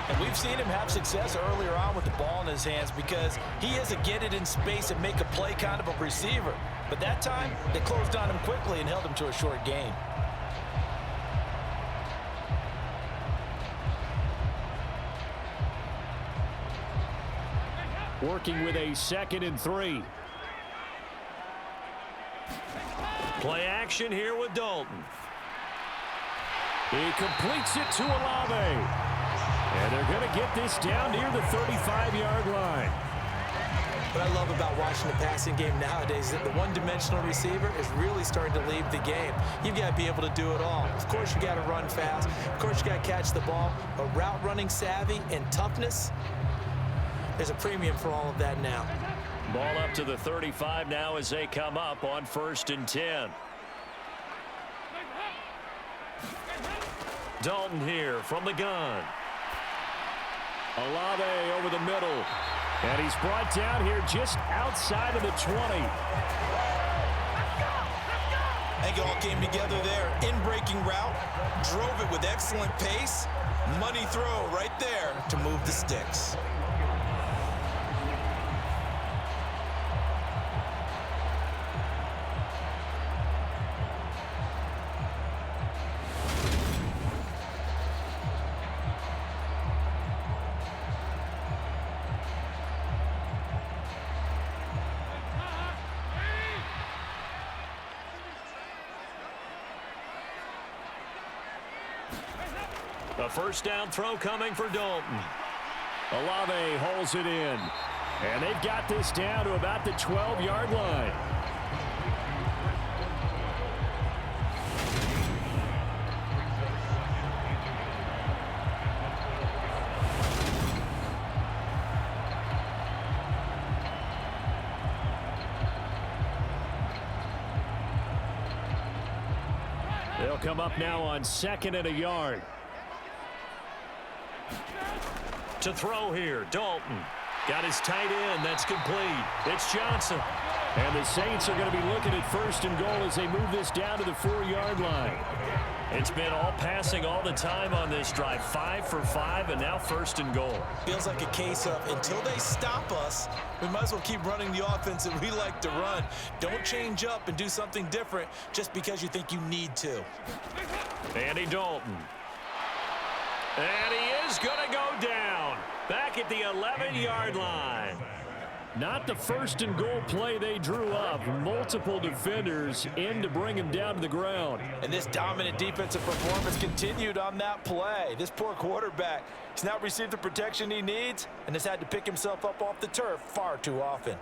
Speaker 3: And we've seen him have success earlier on with the ball in his hands because he is a get it in space and make a play kind of a receiver. But that time, they closed on him quickly and held him to a short gain.
Speaker 4: Working with a 2nd and 3.
Speaker 2: Play action here with Dalton.
Speaker 4: He completes it to Olave. And they're going to get this down near the 35-yard line.
Speaker 5: What I love about watching the passing game nowadays is that the one-dimensional receiver is really starting to leave the game. You've got to be able to do it all. Of course, you got to run fast. Of course, you got to catch the ball. But route running savvy and toughness, there's a premium for all of that now.
Speaker 2: Ball up to the 35 now as they come up on 1st and 10. Dalton here from the gun.
Speaker 4: Olave over the middle. And he's brought down here just outside of the 20.
Speaker 5: I think it all came together there. In-breaking route, drove it with excellent pace. Money throw right there to move the sticks.
Speaker 2: A first down throw coming for Dalton. Olave holds it in. And they've got this down to about the 12-yard line. They'll come up now on 2nd and a yard. To throw here, Dalton. Got his tight end. That's complete. It's Johnson. And the Saints are going to be looking at 1st and goal as they move this down to the 4-yard line. It's been all passing all the time on this drive. 5 for 5, and now 1st and goal.
Speaker 5: Feels like a case of until they stop us, we might as well keep running the offense that we like to run. Don't change up and do something different just because you think you need to.
Speaker 2: Andy Dalton. And he is going to go down. Back at the 11-yard line. Not the 1st and goal play they drew up. Multiple defenders in to bring him down to the ground.
Speaker 3: And this dominant defensive performance continued on that play. This poor quarterback has not received the protection he needs and has had to pick himself up off the turf far too often.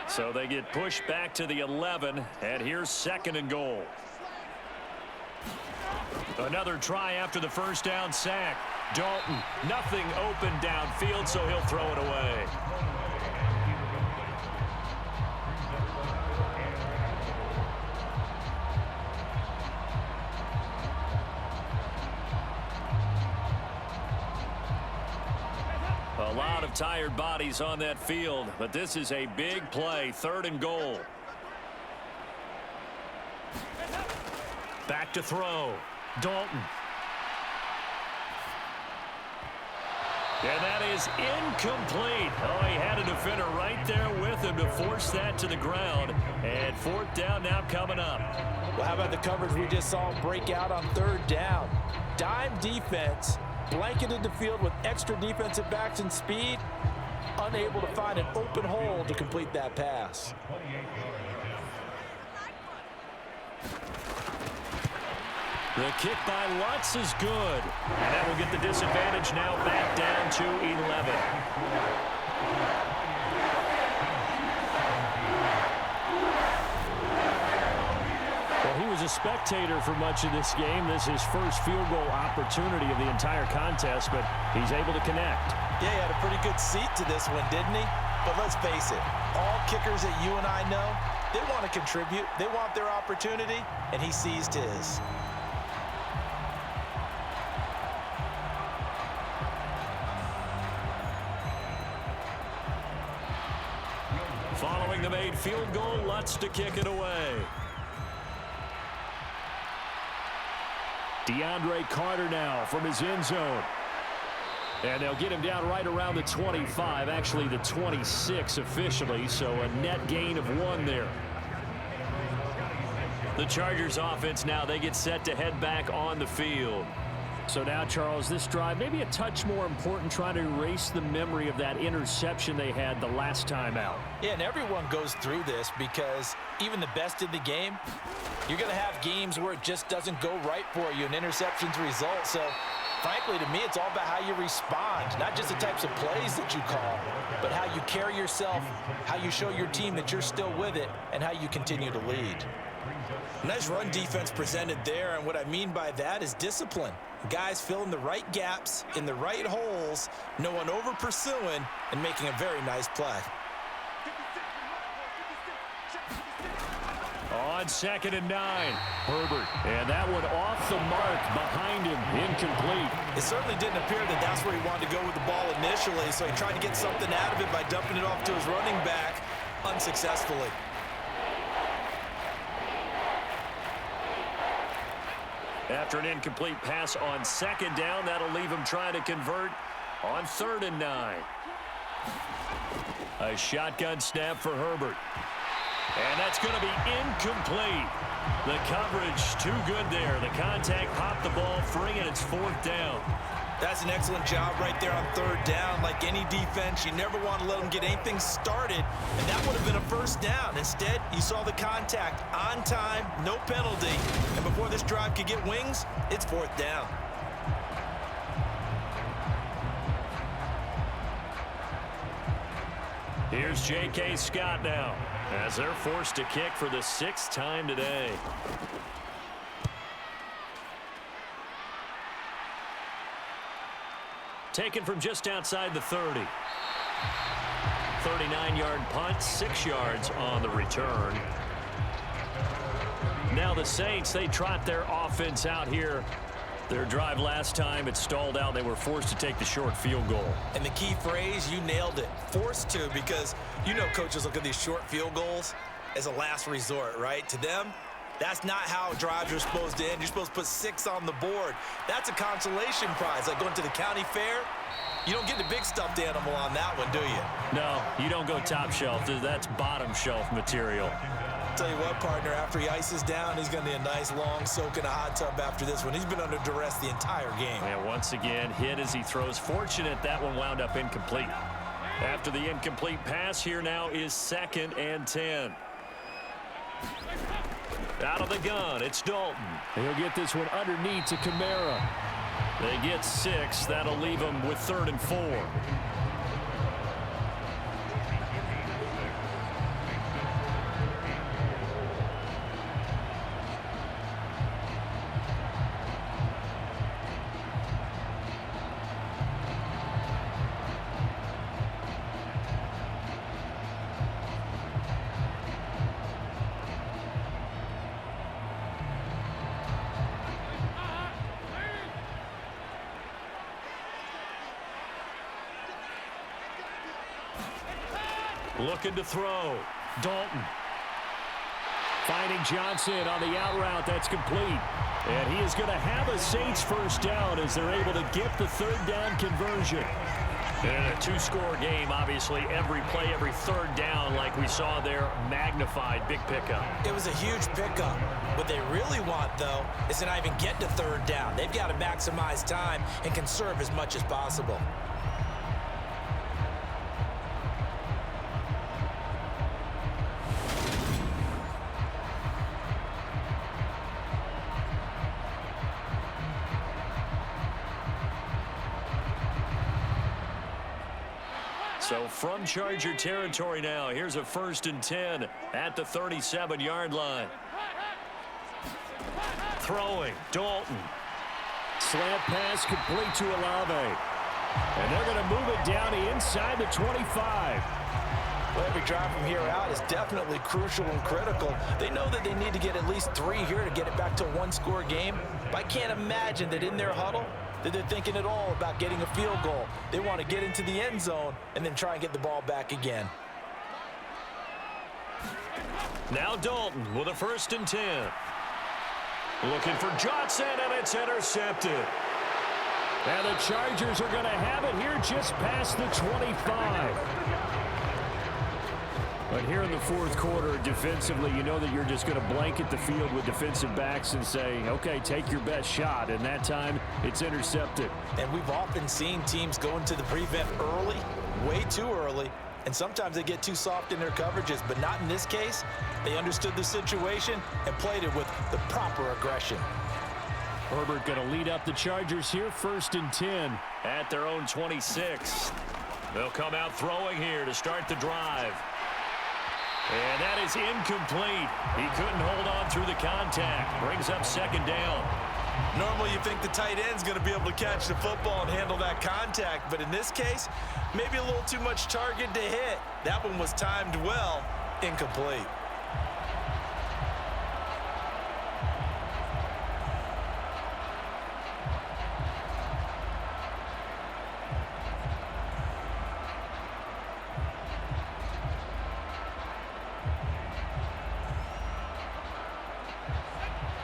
Speaker 2: So they get pushed back to the 11, and here's 2nd and goal. Another try after the first down sack. Dalton, nothing open downfield, so he'll throw it away. A lot of tired bodies on that field, but this is a big play. 3rd and goal. Back to throw. Dalton. And that is incomplete. Oh, he had a defender right there with him to force that to the ground. And 4th down now coming up.
Speaker 3: Well, how about the coverage we just saw break out on 3rd down? Dime defense. Blanketed the field with extra defensive backs and speed, unable to find an open hole to complete that pass.
Speaker 2: The kick by Lutz is good. And that will get the disadvantage now back down to 11. He was a spectator for much of this game. This is his first field goal opportunity of the entire contest, but he's able to connect.
Speaker 3: Yeah, he had a pretty good seat to this one, didn't he? But let's face it, all kickers that you and I know, they want to contribute. They want their opportunity, and he seized his.
Speaker 2: Following the made field goal, Lutz to kick it away. DeAndre Carter now from his end zone. And they'll get him down right around the 25, actually the 26 officially, so a net gain of 1 there. The Chargers offense now, they get set to head back on the field. So now, Charles, this drive maybe a touch more important, trying to erase the memory of that interception they had the last time out.
Speaker 3: Yeah, and everyone goes through this because even the best in the game, you're going to have games where it just doesn't go right for you and interceptions result. So, frankly, to me, it's all about how you respond, not just the types of plays that you call, but how you carry yourself, how you show your team that you're still with it, and how you continue to lead.
Speaker 5: Nice run defense presented there, and what I mean by that is discipline. Guys filling the right gaps in the right holes, no one over pursuing, and making a very nice play.
Speaker 2: On 2nd and 9, Herbert. And that one off the mark behind him, incomplete.
Speaker 5: It certainly didn't appear that that's where he wanted to go with the ball initially, so he tried to get something out of it by dumping it off to his running back unsuccessfully.
Speaker 2: After an incomplete pass on 2nd down, that'll leave him trying to convert on 3rd and 9. A shotgun snap for Herbert. And that's going to be incomplete. The coverage too good there. The contact popped the ball free, and it's 4th down.
Speaker 3: That's an excellent job right there on third down. Like any defense, you never want to let them get anything started, and that would have been a first down. Instead, you saw the contact on time, no penalty, and before this drive could get wings, it's fourth down.
Speaker 2: Here's J.K. Scott now, as they're forced to kick for the 6th time today. Taken from just outside the 30. 39-yard punt, 6 yards on the return. Now the Saints, they trot their offense out here. Their drive last time, it stalled out. They were forced to take the short field goal.
Speaker 3: And the key phrase, you nailed it, forced to, because you know coaches look at these short field goals as a last resort, right? To them, that's not how drives are supposed to end. You're supposed to put 6 on the board. That's a consolation prize. Like going to the county fair, you don't get the big stuffed animal on that one, do you?
Speaker 2: No, you don't go top shelf. That's bottom shelf material.
Speaker 3: Tell you what, partner, after he ices down, he's going to need a nice long soak in a hot tub after this one. He's been under duress the entire game.
Speaker 2: And once again, hit as he throws. Fortunate that one wound up incomplete. After the incomplete pass, here now is 2nd and 10. Out of the gun, it's Dalton. He'll get this one underneath to Kamara. They get 6. That'll leave them with 3rd and 4. Looking to throw. Dalton. Finding Johnson on the out route. That's complete. And he is going to have a Saints first down as they're able to get the 3rd down conversion. And a 2-score game, obviously, every play, every 3rd down, like we saw there, magnified. Big pickup.
Speaker 3: It was a huge pickup. What they really want, though, is to not even get to 3rd down. They've got to maximize time and conserve as much as possible.
Speaker 2: So from Charger territory now, here's a 1st and 10 at the 37-yard line. Throwing, Dalton. Slant pass complete to Olave. And they're going to move it down inside the 25.
Speaker 3: Well, every drive from here out is definitely crucial and critical. They know that they need to get at least 3 here to get it back to a 1-score game. But I can't imagine that in their huddle that they're thinking at all about getting a field goal. They want to get into the end zone and then try and get the ball back again.
Speaker 2: Now Dalton with a 1st and 10. Looking for Johnson, and it's intercepted. And the Chargers are going to have it here just past the 25. But here in the 4th quarter, defensively, you know that you're just going to blanket the field with defensive backs and say, okay, take your best shot. And that time, it's intercepted.
Speaker 3: And we've often seen teams go into the prevent early, way too early, and sometimes they get too soft in their coverages, but not in this case. They understood the situation and played it with the proper aggression.
Speaker 2: Herbert going to lead up the Chargers here, 1st and 10 at their own 26. They'll come out throwing here to start the drive. And that is incomplete. He couldn't hold on through the contact. Brings up 2nd down.
Speaker 3: Normally you think the tight end's going to be able to catch the football and handle that contact, but in this case, maybe a little too much target to hit. That one was timed well, incomplete.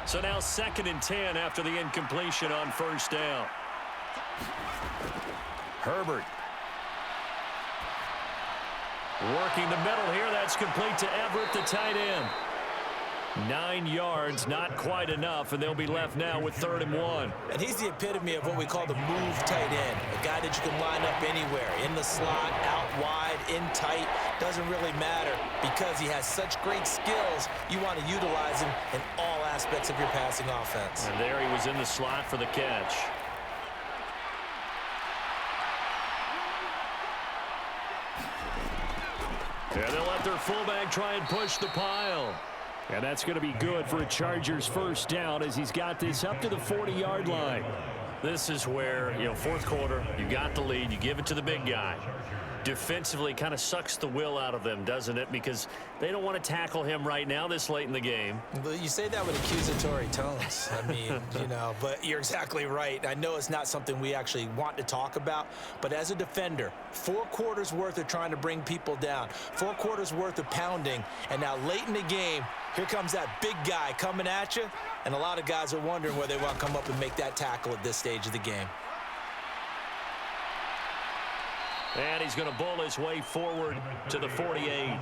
Speaker 2: So now 2nd and 10 after the incompletion on 1st down. Herbert. Working the middle here. That's complete to Everett, the tight end. 9 yards, not quite enough, and they'll be left now with 3rd and 1.
Speaker 5: And he's the epitome of what we call the move tight end, a guy that you can line up anywhere, in the slot, out wide, in tight, doesn't really matter because he has such great skills. You want to utilize him in all aspects of your passing offense.
Speaker 2: And there he was in the slot for the catch. And they'll let their fullback try and push the pile. And that's going to be good for a Chargers first down as he's got this up to the 40-yard line. This is where, fourth quarter, you got the lead, you give it to the big guy. Defensively kind of sucks the will out of them, doesn't it? Because they don't want to tackle him right now this late in the game.
Speaker 5: But you say that with accusatory tones. I mean, but you're exactly right. I know it's not something we actually want to talk about, but as a defender, 4 quarters worth of trying to bring people down, 4 quarters worth of pounding, and now late in the game, here comes that big guy coming at you, and a lot of guys are wondering where they want to come up and make that tackle at this stage of the game.
Speaker 2: And he's going to bull his way forward to the 48.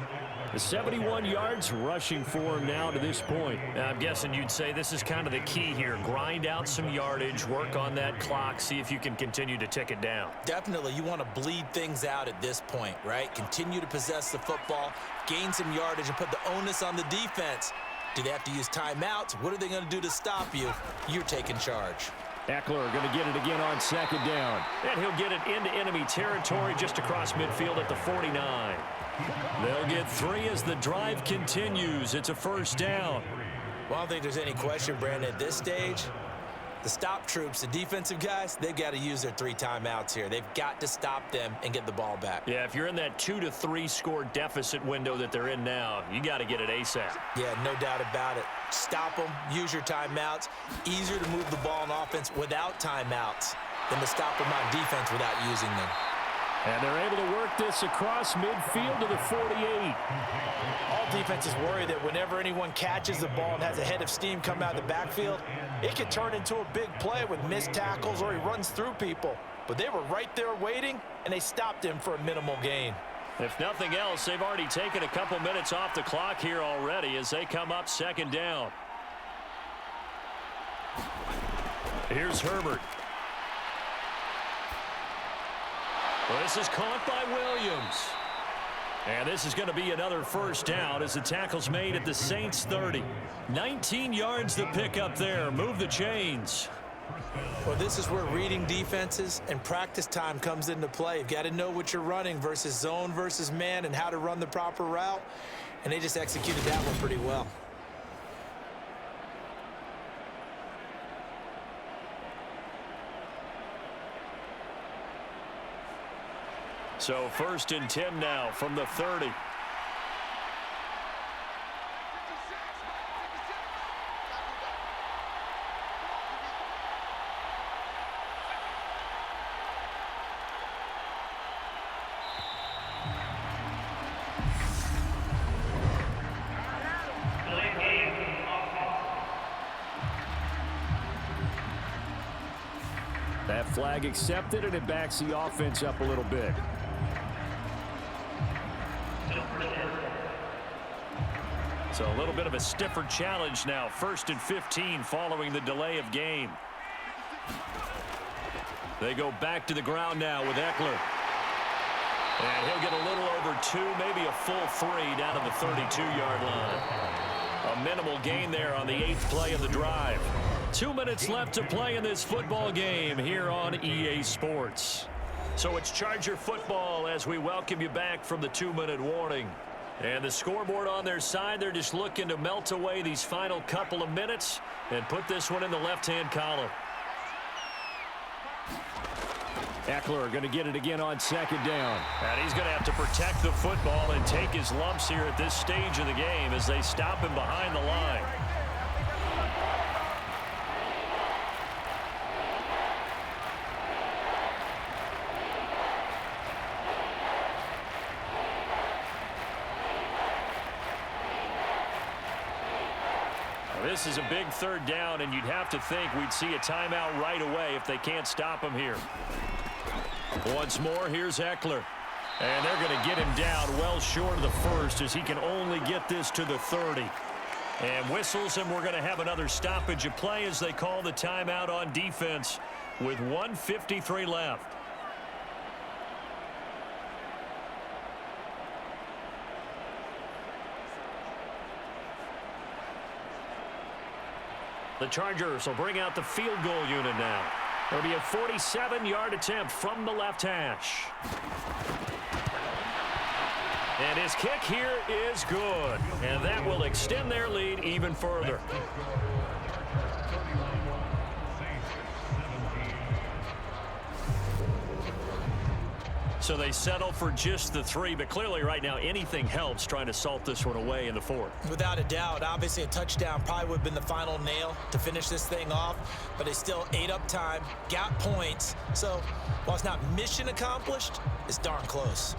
Speaker 2: The 71 yards rushing for him now to this point. I'm guessing you'd say this is kind of the key here. Grind out some yardage, work on that clock, see if you can continue to tick it down.
Speaker 5: Definitely, you want to bleed things out at this point, right? Continue to possess the football, gain some yardage, and put the onus on the defense. Do they have to use timeouts? What are they going to do to stop you? You're taking charge.
Speaker 2: Eckler going to get it again on 2nd down. And he'll get it into enemy territory just across midfield at the 49. They'll get 3 as the drive continues. It's a first down.
Speaker 5: Well, I don't think there's any question, Brandon, at this stage. The stop troops, the defensive guys, they've got to use their 3 timeouts here. They've got to stop them and get the ball back.
Speaker 2: Yeah, if you're in that 2 to 3 score deficit window that they're in now, you got to get it ASAP.
Speaker 5: Yeah, no doubt about it. Stop them, use your timeouts. Easier to move the ball on offense without timeouts than to stop them on defense without using them.
Speaker 2: And they're able to work this across midfield to the 48.
Speaker 3: All defenses worry that whenever anyone catches the ball and has a head of steam come out of the backfield, it could turn into a big play with missed tackles or he runs through people. But they were right there waiting, and they stopped him for a minimal gain.
Speaker 2: If nothing else, they've already taken a couple minutes off the clock here already as they come up 2nd down. Here's Herbert. Well, this is caught by Williams. And this is going to be another first down as the tackle's made at the Saints 30. 19 yards to pick up there. Move the chains.
Speaker 5: Well, this is where reading defenses and practice time comes into play. You've got to know what you're running versus zone versus man and how to run the proper route. And they just executed that one pretty well.
Speaker 2: So 1st and 10 now from the 30. That flag accepted, and it backs the offense up a little bit. So a little bit of a stiffer challenge now. 1st and 15 following the delay of game. They go back to the ground now with Eckler. And he'll get a little over 2, maybe a full 3 down to the 32-yard line. A minimal gain there on the 8th play of the drive. 2 minutes left to play in this football game here on EA Sports. So it's Charger football as we welcome you back from the 2-minute warning. And the scoreboard on their side, they're just looking to melt away these final couple of minutes and put this one in the left-hand column. Eckler going to get it again on 2nd down. And he's going to have to protect the football and take his lumps here at this stage of the game as they stop him behind the line. This is a big 3rd down, and you'd have to think we'd see a timeout right away if they can't stop him here. Once more, here's Eckler. And they're going to get him down well short of the 1st as he can only get this to the 30. And whistles, and we're going to have another stoppage of play as they call the timeout on defense with 1:53 left. The Chargers will bring out the field goal unit now. It'll be a 47-yard attempt from the left hash. And his kick here is good. And that will extend their lead even further. So they settle for just the 3, but clearly right now anything helps trying to salt this one away in the 4th.
Speaker 5: Without a doubt, obviously a touchdown probably would have been the final nail to finish this thing off, but they still ate up time, got points. So while it's not mission accomplished, it's darn close.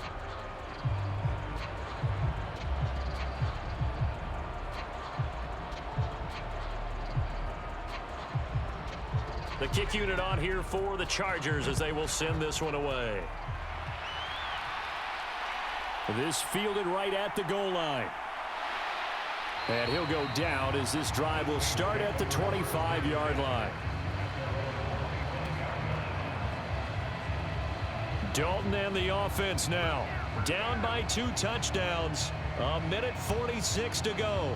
Speaker 2: The kick unit on here for the Chargers as they will send this one away. This fielded right at the goal line. And he'll go down as this drive will start at the 25-yard line. Dalton and the offense now. Down by 2 touchdowns. 1:46 to go.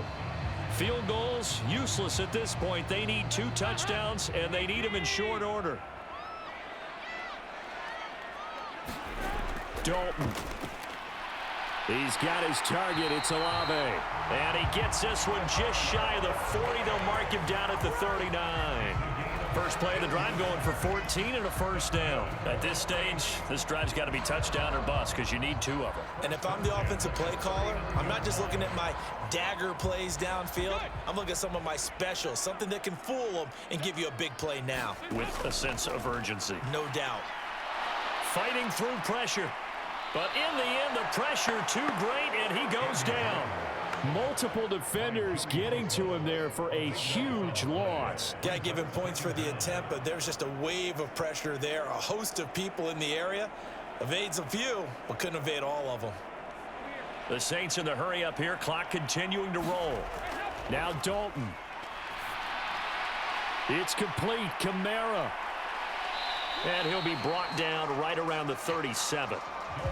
Speaker 2: Field goals, useless at this point. They need 2 touchdowns, and they need them in short order. Dalton. He's got his target. It's Olave. And he gets this one just shy of the 40. They'll mark him down at the 39. First play of the drive going for 14 and a first down. At this stage, this drive's got to be touchdown or bust because you need 2 of them.
Speaker 5: And if I'm the offensive play caller, I'm not just looking at my dagger plays downfield. I'm looking at some of my specials, something that can fool them and give you a big play now.
Speaker 2: With a sense of urgency.
Speaker 5: No doubt.
Speaker 2: Fighting through pressure. But in the end, the pressure too great, and he goes down.
Speaker 4: Multiple defenders getting to him there for a huge loss.
Speaker 5: Got to give him points for the attempt, but there's just a wave of pressure there. A host of people in the area. Evades a few, but couldn't evade all of them.
Speaker 2: The Saints in the hurry up here. Clock continuing to roll. Now Dalton. It's complete. Kamara. And he'll be brought down right around the 37.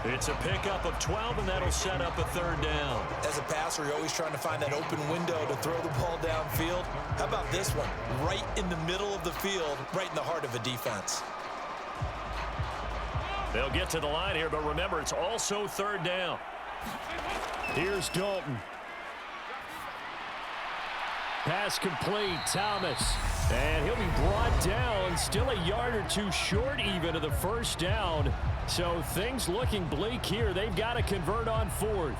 Speaker 2: It's a pickup of 12, and that'll set up a 3rd down.
Speaker 5: As a passer, you're always trying to find that open window to throw the ball downfield. How about this one? Right in the middle of the field, right in the heart of a defense.
Speaker 2: They'll get to the line here, but remember, it's also 3rd down.
Speaker 4: Here's Dalton. Pass complete, Thomas. And he'll be brought down, still a yard or 2 short even of the first down. So things looking bleak here. They've got to convert on 4th.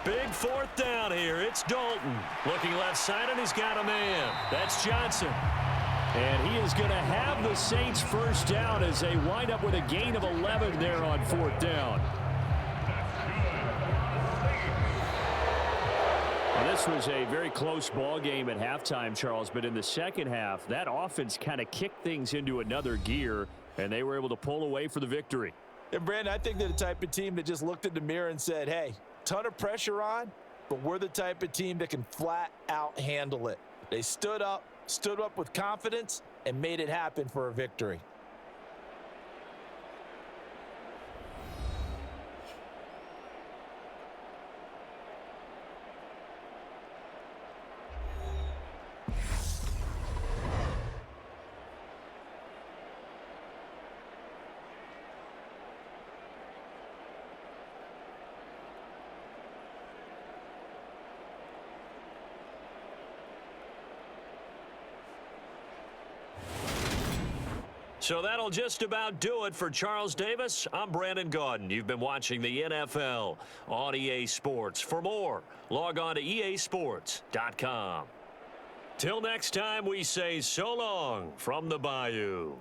Speaker 2: Big 4th down here. It's Dalton. Looking left side, and he's got a man. That's Johnson.
Speaker 4: And he is going to have the Saints first down as they wind up with a gain of 11 there on 4th down. Well, this was a very close ball game at halftime, Charles, but in the second half, that offense kind of kicked things into another gear, and they were able to pull away for the victory.
Speaker 3: And, Brandon, I think they're the type of team that just looked in the mirror and said, hey, ton of pressure on, but we're the type of team that can flat out handle it. They stood up with confidence and made it happen for a victory.
Speaker 2: So that'll just about do it for Charles Davis. I'm Brandon Gaudin. You've been watching the NFL on EA Sports. For more, log on to easports.com. Till next time, we say so long from the Bayou.